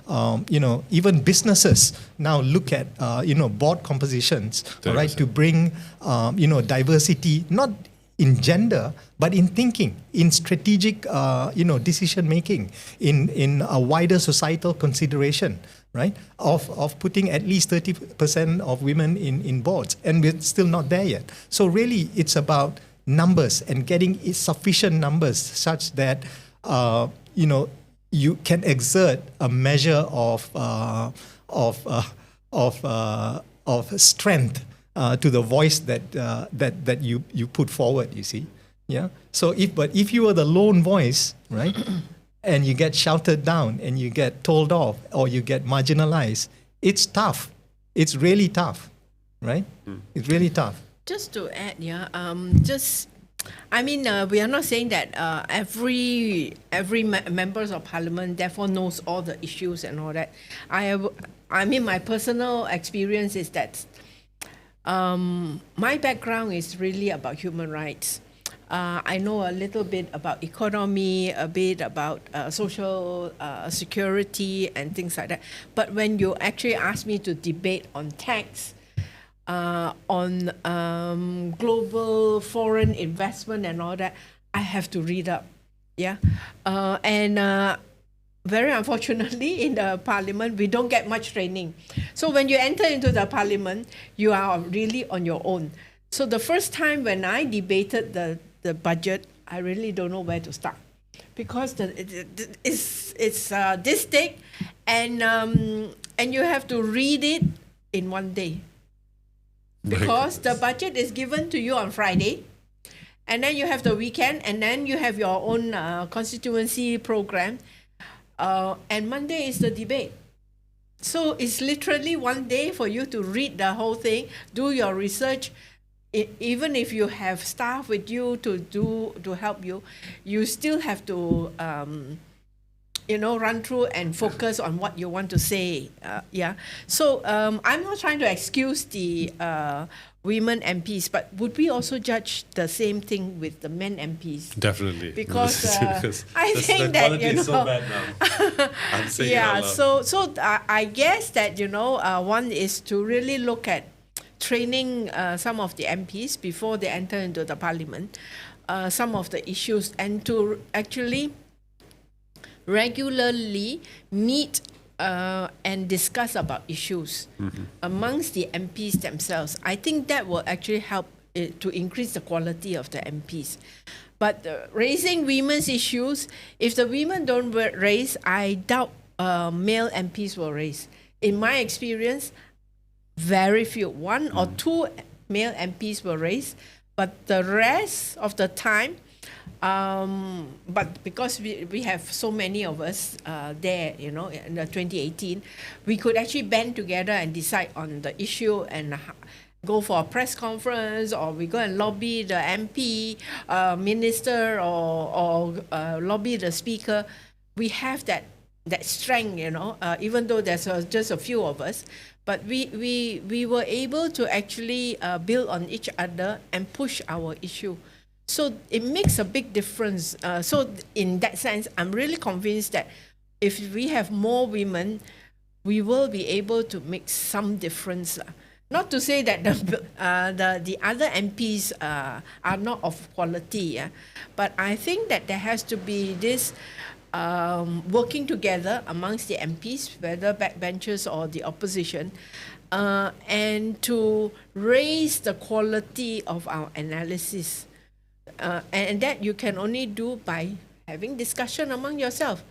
even businesses now look at, board compositions, right, to bring, diversity, not in gender, but in thinking, in strategic, decision making, in a wider societal consideration, right? Of putting at least 30% of women in boards, and we're still not there yet. So really, it's about numbers and getting sufficient numbers such that you can exert a measure of strength to the voice that you put forward, you see. Yeah. So if you are the lone voice, right, and you get shouted down and you get told off or you get marginalized, it's tough. It's really tough, right? It's really tough. Just to add, we are not saying that every members of parliament therefore knows all the issues and all that. My personal experience is that my background is really about human rights. I know a little bit about economy, a bit about social security and things like that. But when you actually ask me to debate on tax, on global foreign investment and all that, I have to read up. Yeah. Very unfortunately, in the parliament, we don't get much training. So when you enter into the parliament, you are really on your own. So the first time when I debated the budget, I really don't know where to start, because it's this thick, and you have to read it in one day, because the budget is given to you on Friday, and then you have the weekend, and then you have your own constituency program. And Monday is the debate. So it's literally one day for you to read the whole thing, do your research, even if you have staff with you to help you, you still have to run through and focus on what you want to say. So I'm not trying to excuse the women MPs, but would we also judge the same thing with the men MPs? Definitely. Because I think that is so bad now. I'm saying it out loud. So I guess that one is to really look at training some of the MPs before they enter into the parliament, some of the issues, and to actually regularly meet and discuss about issues amongst the MPs themselves. I think that will actually help to increase the quality of the MPs. But raising women's issues, if the women don't raise, I doubt male MPs will raise. In my experience, very few, one or two male MPs will raise, but the rest of the time, but because we have so many of us there, in the 2018, we could actually band together and decide on the issue and go for a press conference, or we go and lobby the MP, minister, or lobby the speaker. We have that strength, even though there's just a few of us. But we were able to actually build on each other and push our issue. So it makes a big difference. So in that sense, I'm really convinced that if we have more women, we will be able to make some difference. Not to say that the other MPs are not of quality, but I think that there has to be this working together amongst the MPs, whether backbenchers or the opposition, and to raise the quality of our analysis. And that you can only do by having discussion among yourself.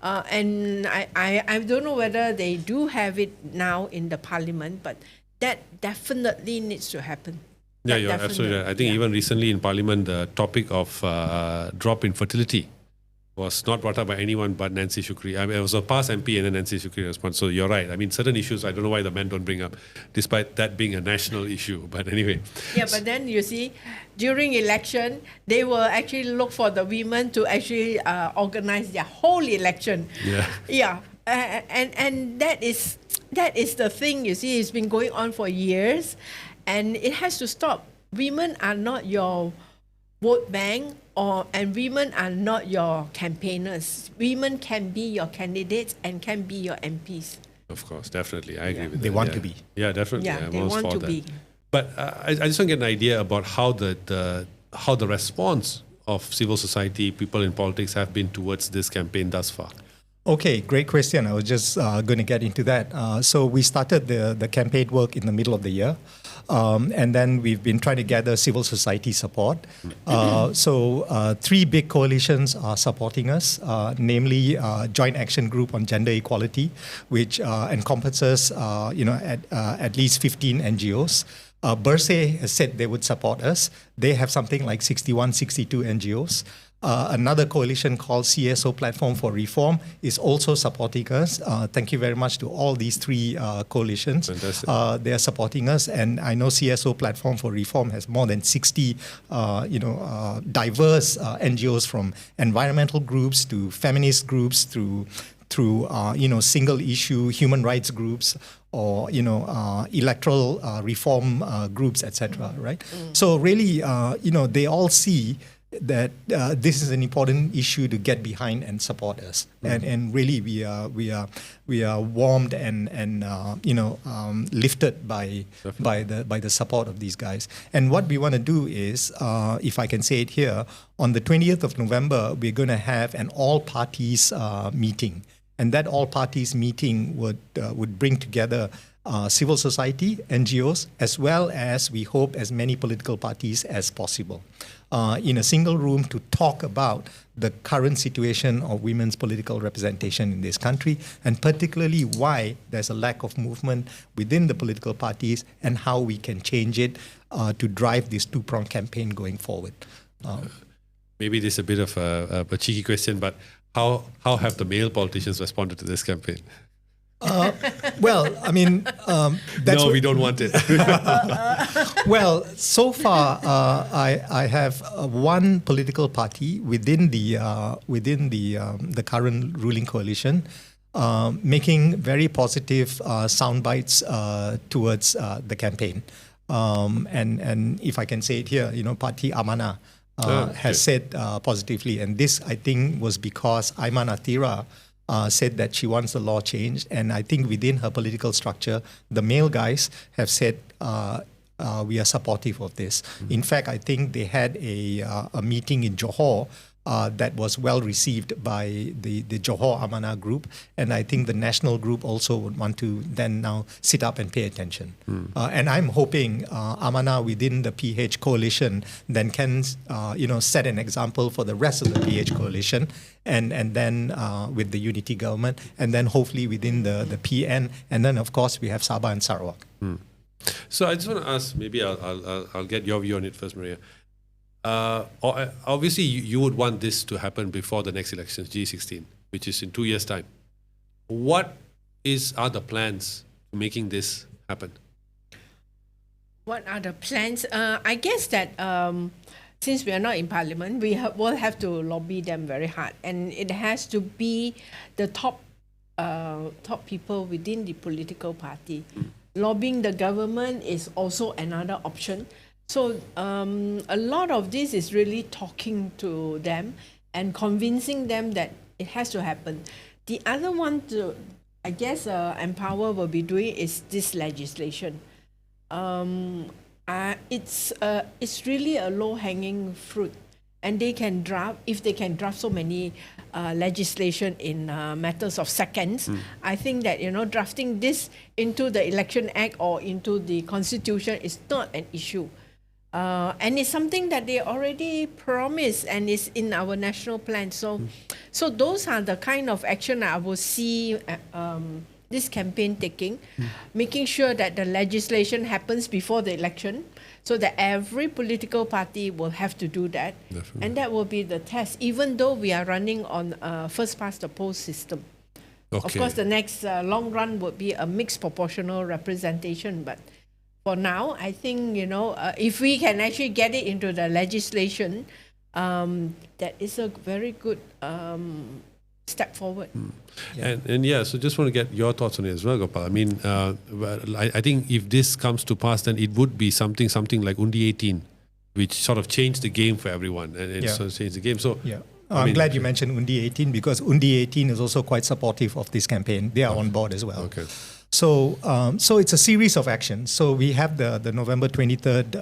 And I don't know whether they do have it now in the parliament, but that definitely needs to happen. Yeah, you're absolutely right. I think even recently in parliament, the topic of drop in fertility was not brought up by anyone but Nancy Shukri. I mean, it was a past MP and then Nancy Shukri response. So you're right. I mean, certain issues, I don't know why the men don't bring up, despite that being a national issue. But anyway. Yeah, but then you see, during election, they will actually look for the women to actually organize their whole election. Yeah. Yeah. And that is the thing, you see. It's been going on for years, and it has to stop. Women are not your vote bank, and women are not your campaigners. Women can be your candidates and can be your MPs. Of course, definitely. I agree with that. They want to be. Yeah, definitely. Yeah, they want to be. But I just want to get an idea about how the response of civil society, people in politics have been towards this campaign thus far. Okay, great question. I was just going to get into that. So we started the campaign work in the middle of the year. And then we've been trying to gather civil society support. So 3 big coalitions are supporting us, namely Joint Action Group on Gender Equality, which encompasses at least 15 NGOs. Bersih has said they would support us. They have something like 61, 62 NGOs. Another coalition called CSO Platform for Reform is also supporting us. Thank you very much to all these 3 coalitions. Fantastic. They are supporting us, and I know CSO Platform for Reform has more than 60, diverse NGOs, from environmental groups to feminist groups through single issue human rights groups, or electoral reform groups, etc. Right? So really, they all see that this is an important issue to get behind and support us, and really we are warmed and lifted by the support of these guys. And what we want to do is, if I can say it here, on the 20th of November, we're going to have an all parties meeting, and that all parties meeting would bring together civil society, NGOs, as well as, we hope, as many political parties as possible, in a single room to talk about the current situation of women's political representation in this country, and particularly why there's a lack of movement within the political parties and how we can change it to drive this 2-pronged campaign going forward. Maybe this is a bit of a cheeky question, but how have the male politicians responded to this campaign? Well, I mean, that's No, we don't want it. well, so far I have one political party within the current ruling coalition making very positive sound bites towards the campaign. And if I can say it here, Parti Amanah has said positively, and this I think was because Aiman Atira said that she wants the law changed, and I think within her political structure, the male guys have said we are supportive of this. In fact, I think they had a meeting in Johor that was well received by the Johor Amanah group, and I think the national group also would want to then now sit up and pay attention. And I'm hoping Amanah within the PH coalition then can set an example for the rest of the PH coalition, and then with the unity government, and then hopefully within the PN, and then of course we have Sabah and Sarawak. So I just want to ask, maybe I'll get your view on it first, Maria. Obviously, you would want this to happen before the next elections, G16, which is in 2 years' time. What are the plans for making this happen? What are the plans? I guess that since we are not in Parliament, we will have to lobby them very hard, and it has to be the top people within the political party. Lobbying the government is also another option. So a lot of this is really talking to them and convincing them that it has to happen. The other one to, I guess, Empower will be doing is this legislation. It's really a low-hanging fruit, and they can draft, if they can draft so many legislation in matters of seconds. I think that drafting this into the Election Act or into the Constitution is not an issue. And it's something that they already promised and is in our national plan. So those are the kind of action I will see this campaign taking, making sure that the legislation happens before the election, so that every political party will have to do that. Definitely. And that will be the test, even though we are running on a first-past-the-post system. Okay. Of course, the next long run would be a mixed proportional representation, but for now, I think, if we can actually get it into the legislation, that is a very good step forward. So just want to get your thoughts on it as well, Gopal. I mean, I think if this comes to pass, then it would be something like Undi 18, which sort of changed the game for everyone, and it sort of changed the game. So I'm glad you mentioned Undi 18, because Undi 18 is also quite supportive of this campaign. They are on board as well. Okay. So it's a series of actions. So we have the November 23rd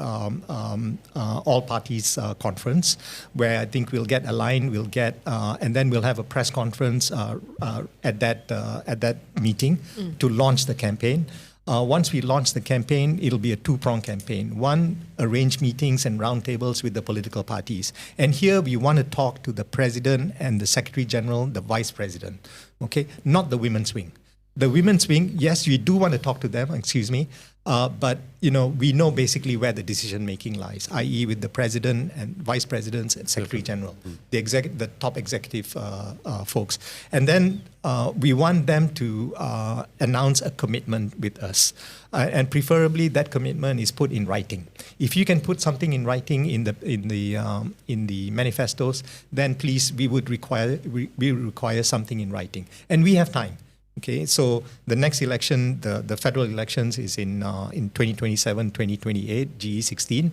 all parties conference, where I think we'll get aligned. And then we'll have a press conference at that meeting to launch the campaign. Once we launch the campaign, it'll be a two-pronged campaign. One, arrange meetings and roundtables with the political parties. And here we want to talk to the president and the secretary general, the vice president. Okay, not the women's wing. The women's wing, yes, we do want to talk to them, but we know basically where the decision making lies, i.e. with the president and vice presidents and secretary general, the top executive folks. And then we want them to announce a commitment with us, and preferably that commitment is put in writing. If you can put something in writing in the manifestos, then please, we require something in writing, and we have time. Okay, so the next election, the federal elections, is in 2027, 2028, GE16.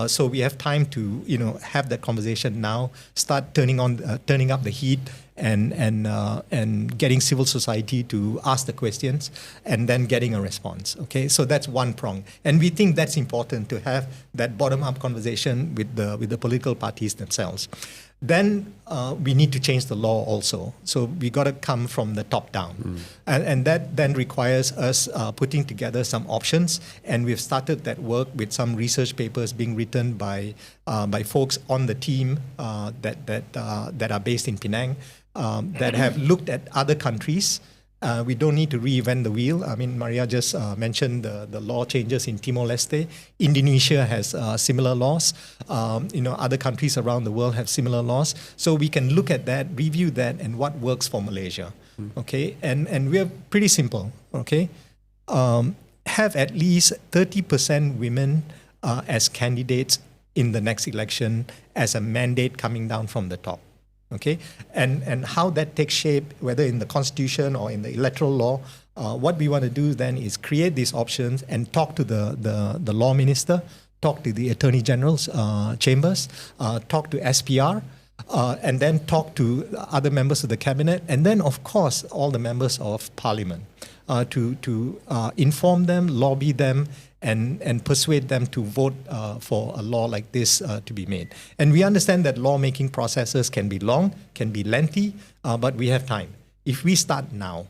So we have time to have that conversation now. Start turning up the heat and getting civil society to ask the questions, and then getting a response. Okay, so that's one prong, and we think that's important to have that bottom-up conversation with the political parties themselves. Then we need to change the law also. So we got to come from the top down. And that then requires us putting together some options. And we've started that work with some research papers being written by folks on the team that are based in Penang, that have looked at other countries. We don't need to reinvent the wheel. I mean, Maria just mentioned the law changes in Timor-Leste. Indonesia has similar laws. Other countries around the world have similar laws. So we can look at that, review that, and what works for Malaysia. okay? And we're pretty simple, okay? Have at least 30% women as candidates in the next election as a mandate coming down from the top, okay? And how that takes shape, whether in the constitution or in the electoral law, what we want to do then is create these options and talk to the law minister, talk to the Attorney General's chambers, talk to SPR, and then talk to other members of the cabinet, and then of course all the members of parliament to inform them, lobby them, and persuade them to vote for a law like this to be made. And we understand that lawmaking processes can be long, can be lengthy, but we have time. If we start now,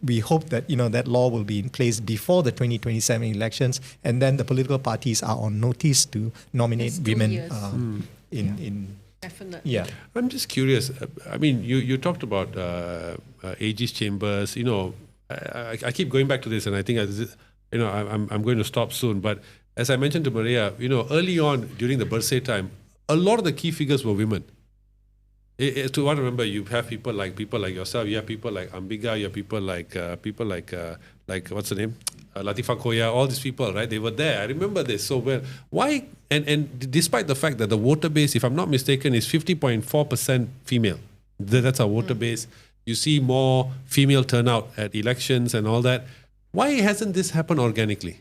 we hope that that law will be in place before the 2027 elections, and then the political parties are on notice to nominate women in. Definitely. Yeah. I'm just curious. I mean, you talked about AG's chambers. I keep going back to this, and I think I'm going to stop soon. But as I mentioned to Maria, early on during the Bersih time, a lot of the key figures were women. To what I remember, you have people like yourself. You have people like Ambiga. You have people like what's the name? Latifah Koya. All these people, right? They were there. I remember this so well. Why? And despite the fact that the voter base, if I'm not mistaken, is 50.4% female. That's our voter base. You see more female turnout at elections and all that. Why hasn't this happened organically?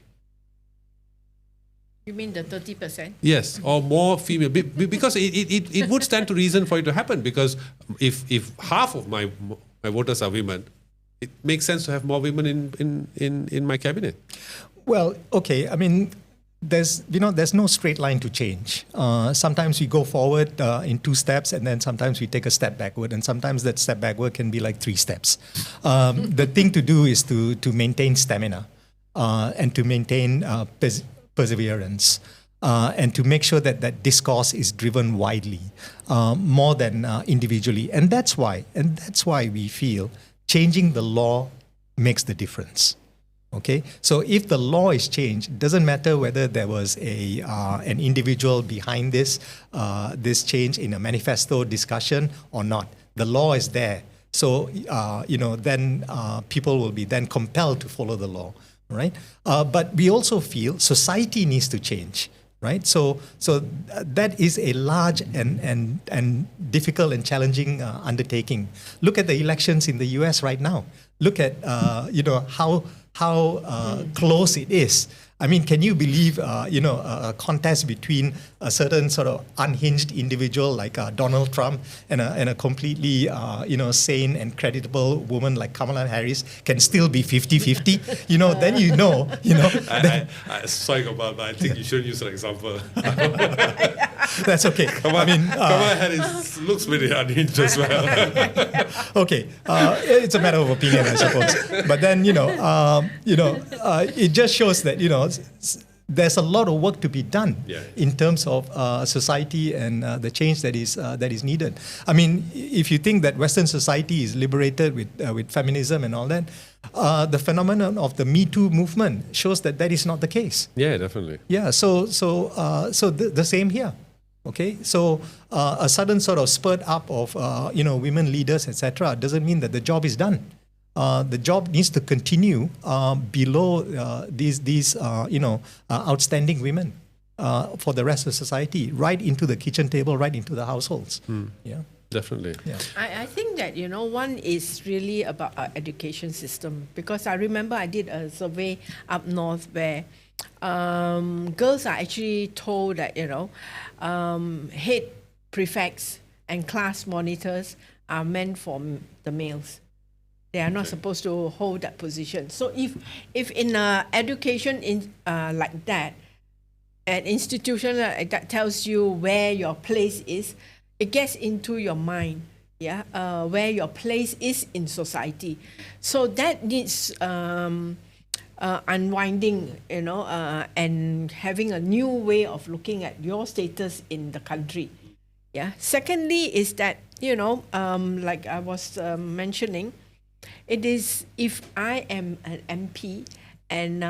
You mean the 30%? Yes, or more female, because it would stand to reason for it to happen, because if half of my voters are women, it makes sense to have more women in my cabinet. Well, okay. I mean, there's no straight line to change. Sometimes we go forward in 2 steps, and then sometimes we take a step backward, and sometimes that step backward can be like 3 steps. The thing to do is to maintain stamina and to maintain perseverance, and to make sure that discourse is driven widely, more than individually. And that's why we feel changing the law makes the difference. Okay, so if the law is changed, it doesn't matter whether there was an individual behind this change in a manifesto discussion or not. The law is there, so then people will be then compelled to follow the law. Right, but we also feel society needs to change, right? So that is a large and difficult and challenging undertaking. Look at the elections in the US right now. Look at how close it is. I mean, can you believe a contest between a certain sort of unhinged individual like Donald Trump and a completely sane and creditable woman like Kamala Harris can still be 50-50? Then Sorry, Gopal, but I think you should use an example. That's okay. Kamala Harris looks very unhinged as well. Okay, it's a matter of opinion, I suppose. But then it just shows that there's a lot of work to be done in terms of society and the change that is needed. I mean, if you think that Western society is liberated with feminism and all that, the phenomenon of the Me Too movement shows that is not the case. Yeah, definitely. Yeah, so the same here. Okay, so a sudden sort of spurt up of women leaders, etc., doesn't mean that the job is done. The job needs to continue below these outstanding women for the rest of society, right into the kitchen table, right into the households. Yeah, definitely. Yeah. I think that one is really about our education system, because I remember I did a survey up north where girls are actually told that head prefects and class monitors are meant for the males. They are not supposed to hold that position. So if in education like that, an institution like that tells you where your place is, it gets into your mind, where your place is in society. So that needs unwinding, and having a new way of looking at your status in the country. Yeah. Secondly is that, like I was mentioning, it is if I am an MP and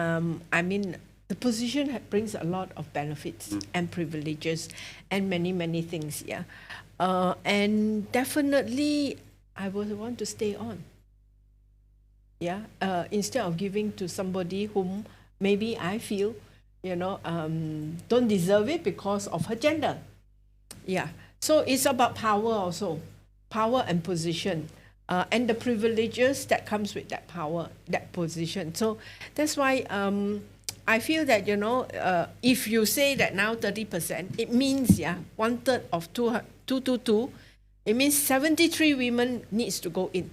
the position brings a lot of benefits and privileges and many things, and definitely I would want to stay on. Yeah, instead of giving to somebody whom maybe I feel, don't deserve it because of her gender. Yeah, so it's about power also, power and position, and the privileges that comes with that power, that position. So that's why I feel that if you say that now 30%, it means 1/3 of 222, it means 73 women needs to go in.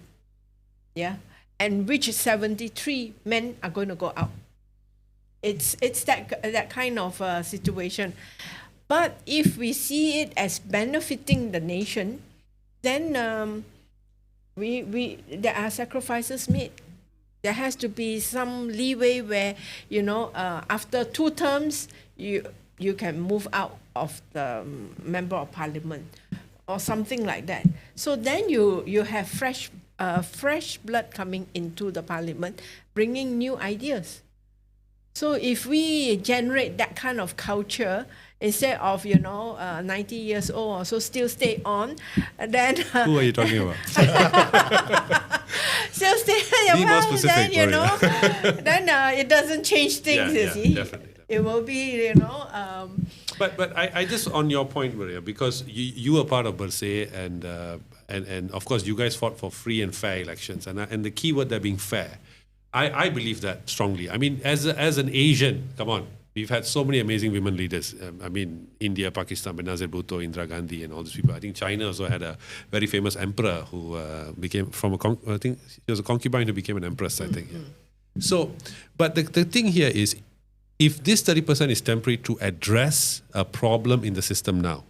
Yeah. And which 73 men are going to go out. It's that kind of situation. But if we see it as benefiting the nation, then there are sacrifices made. There has to be some leeway where after 2 terms you can move out of the member of parliament or something like that. So then you have fresh blood coming into the parliament, bringing new ideas. So if we generate that kind of culture, instead of 90 years old or so still stay on, then who are you talking about? Still stay Be more specific, then it doesn't change things. You see, definitely. It will be But I just on your point, Maria, because you were part of Bersih and of course you guys fought for free and fair elections, and the key word there being fair. I believe that strongly. I mean, as an Asian, come on, we've had so many amazing women leaders. India, Pakistan, Benazir Bhutto, Indira Gandhi, and all these people. I think China also had a very famous emperor who became I think she was a concubine who became an empress. I think. Yeah. So, but the thing here is, if this 30% is temporary to address a problem in the system now,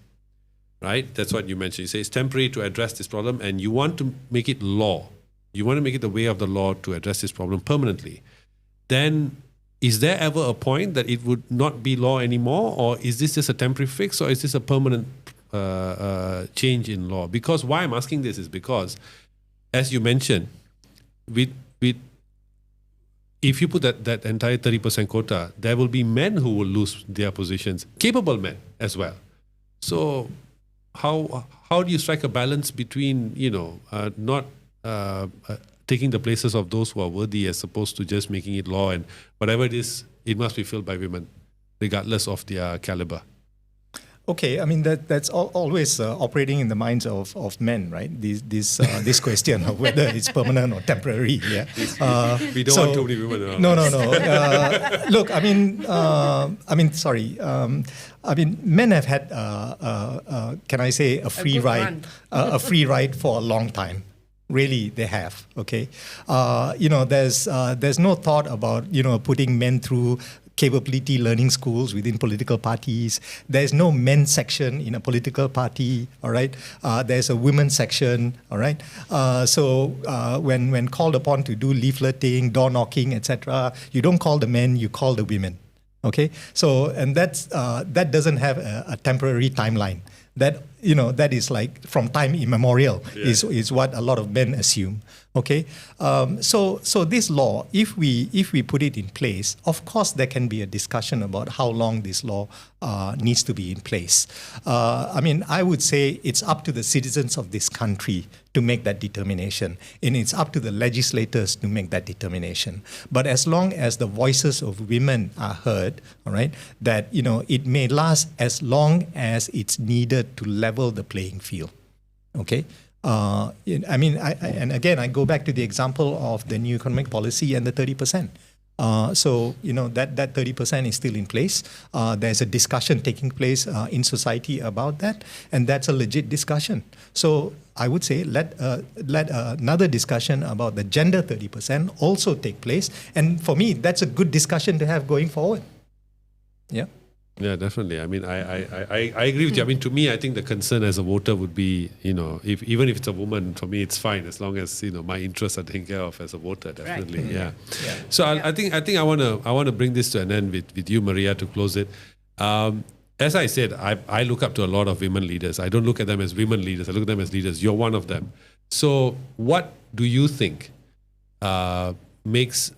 right? That's what you mentioned. You say it's temporary to address this problem, and you want to make it law. You want to make it the way of the law to address this problem permanently. Then, is there ever a point that it would not be law anymore, or is this just a temporary fix, or is this a permanent change in law? Because why I'm asking this is because, as you mentioned, if you put that entire 30% quota, there will be men who will lose their positions, capable men as well. So how do you strike a balance between not taking the places of those who are worthy as opposed to just making it law, and whatever it is, it must be filled by women, regardless of their caliber? Okay, I mean that's always operating in the minds of men, right? This question of whether it's permanent or temporary. Yeah, we don't want too many women around. No. Look, men have had, can I say, a free ride for a long time. Really, they have. Okay, there's no thought about putting men through capability learning schools within political parties. There's no men's section in a political party, all right? There's a women's section, all right? So when called upon to do leafleting, door knocking, etc., you don't call the men, you call the women, okay? So, and that doesn't have a temporary timeline. That is like from time immemorial, is what a lot of men assume. Okay, so this law, if we put it in place, of course there can be a discussion about how long this law needs to be in place. I would say it's up to the citizens of this country to make that determination, and it's up to the legislators to make that determination. But as long as the voices of women are heard, all right, that it may last as long as it's needed to level the playing field. Okay. And again, I go back to the example of the new economic policy and the 30%. So that 30% is still in place. There's a discussion taking place in society about that, and that's a legit discussion. So I would say let another discussion about the gender 30% also take place, and for me, that's a good discussion to have going forward. Yeah. Yeah, definitely. I mean, I agree with you. I mean, to me, I think the concern as a voter would be, even if it's a woman, for me, it's fine as long as my interests are taken care of as a voter. Definitely, right. Yeah. So I think I want to bring this to an end with you, Maria, to close it. As I said, I look up to a lot of women leaders. I don't look at them as women leaders. I look at them as leaders. You're one of them. So what do you think makes?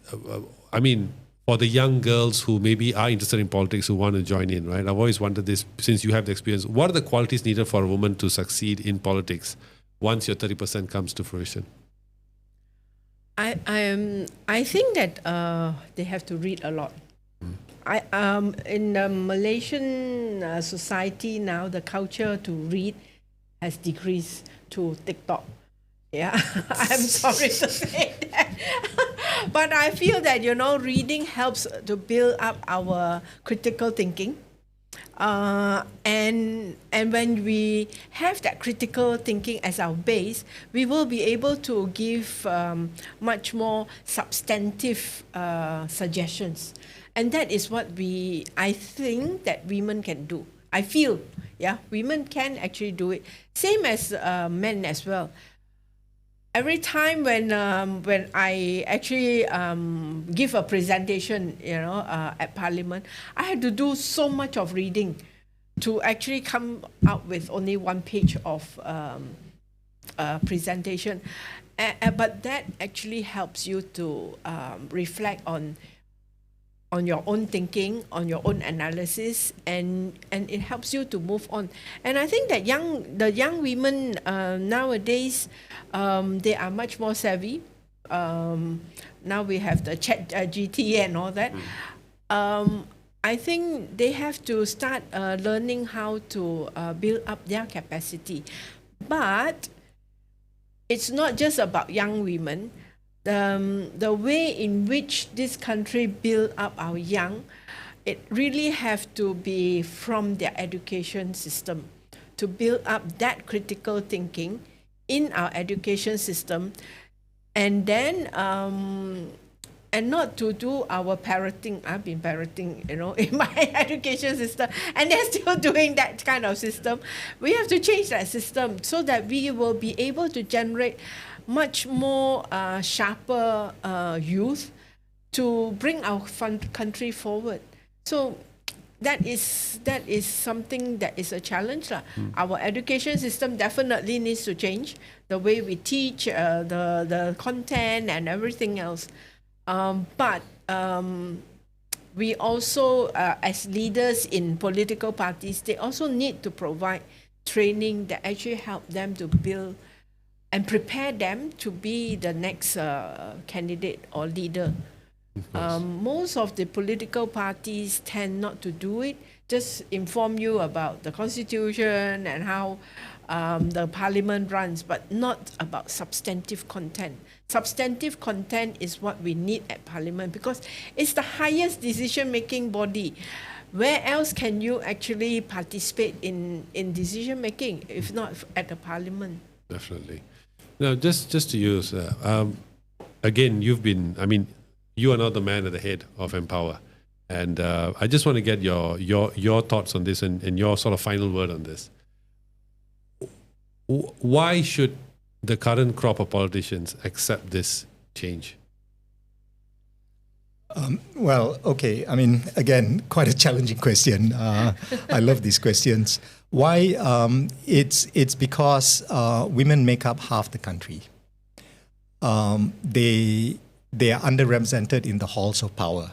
For the young girls who maybe are interested in politics, who want to join in, right? I've always wondered this, since you have the experience, what are the qualities needed for a woman to succeed in politics? once your 30% comes to fruition? I think that they have to read a lot. In the Malaysian society now, the culture to read has decreased to TikTok. Yeah, I'm sorry to say that. But I feel that, reading helps to build up our critical thinking. And when we have that critical thinking as our base, we will be able to give much more substantive suggestions. And that is what I think that women can do. I feel, women can actually do it. Same as men as well. Every time when I actually give a presentation, at Parliament, I had to do so much of reading to actually come out with only one page of presentation. But that actually helps you to reflect on your own thinking, on your own analysis, and it helps you to move on. And I think that the young women nowadays, they are much more savvy. Now we have the chat GT and all that. I think they have to start learning how to build up their capacity. But it's not just about young women. The way in which this country build up our young, it really have to be from their education system, to build up that critical thinking in our education system, and then and not to do our parroting. I've been parroting, in my education system, and they're still doing that kind of system. We have to change that system so that we will be able to generate much more sharper youth to bring our country forward. So that is something that is a challenge. Our education system definitely needs to change, the way we teach, the content and everything else. But we also, as leaders in political parties, they also need to provide training that actually help them to build and prepare them to be the next candidate or leader. Most of the political parties tend not to do it, just inform you about the constitution and how the parliament runs, but not about substantive content. Substantive content is what we need at parliament because it's the highest decision-making body. Where else can you actually participate in decision-making if not at the parliament? Definitely. Now, just to use, again, you are not the man at the head of Empower. And I just want to get your thoughts on this and your sort of final word on this. Why should the current crop of politicians accept this change? Well, okay. Again, quite a challenging question. I love these questions. Why? It's because women make up half the country. They are underrepresented in the halls of power.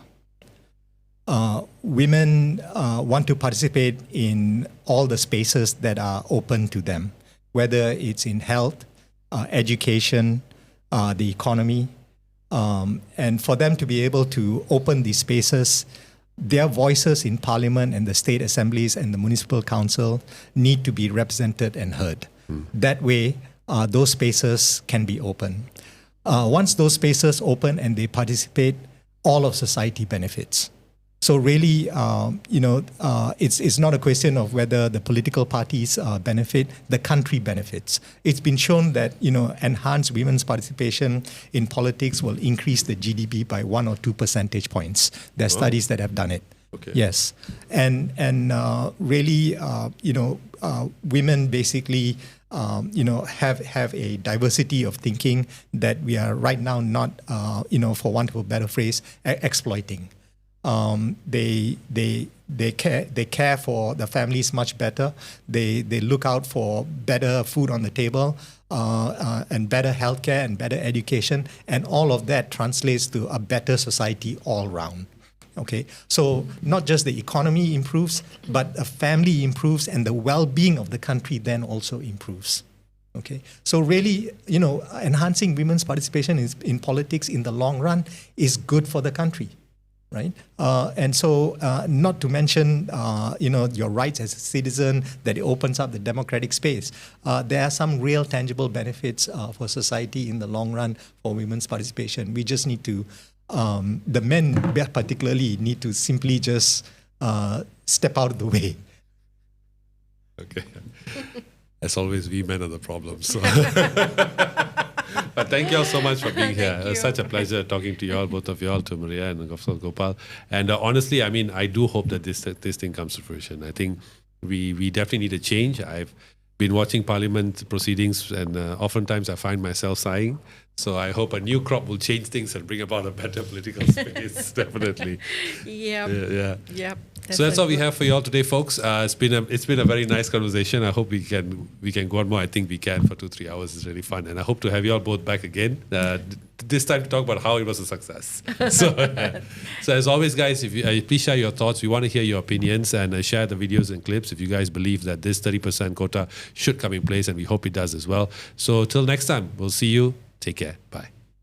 Women want to participate in all the spaces that are open to them, whether it's in health, education, the economy. And for them to be able to open these spaces, their voices in parliament and the state assemblies and the municipal council need to be represented and heard. That way, those spaces can be open. Once those spaces open and they participate, all of society benefits. So really, it's not a question of whether the political parties benefit, the country benefits. It's been shown that, enhanced women's participation in politics will increase the GDP by 1 or 2 percentage points. There are studies that have done it. Okay. Yes. And really, women basically, have a diversity of thinking that we are right now not, for want of a better phrase, exploiting. They care for the families much better. They look out for better food on the table, and better healthcare and better education, and all of that translates to a better society all round. Okay, so not just the economy improves, but the family improves, and the well-being of the country then also improves. Okay, so really, enhancing women's participation in politics in the long run is good for the country, right? And so, not to mention, your rights as a citizen, that it opens up the democratic space. There are some real tangible benefits for society in the long run for women's participation. We just need to, the men particularly, need to simply just step out of the way. Okay. As always, we men are the problem. So. But thank you all so much for being here. It was such a pleasure talking to you all, both of you all, to Maria and Gopal. And honestly, I mean, I do hope that this thing comes to fruition. I think we definitely need a change. I've been watching Parliament proceedings, and oftentimes I find myself sighing. So I hope a new crop will change things and bring about a better political space. Definitely. Yep. So that's all we have for you all today, folks. It's been a very nice conversation. I hope we can go on more. I think we can for 2-3 hours. It's really fun, and I hope to have you all both back again. This time to talk about how it was a success. So as always, guys, if you please share your thoughts. We want to hear your opinions, and share the videos and clips if you guys believe that this 30% quota should come in place, and we hope it does as well. So till next time, we'll see you. Take care. Bye.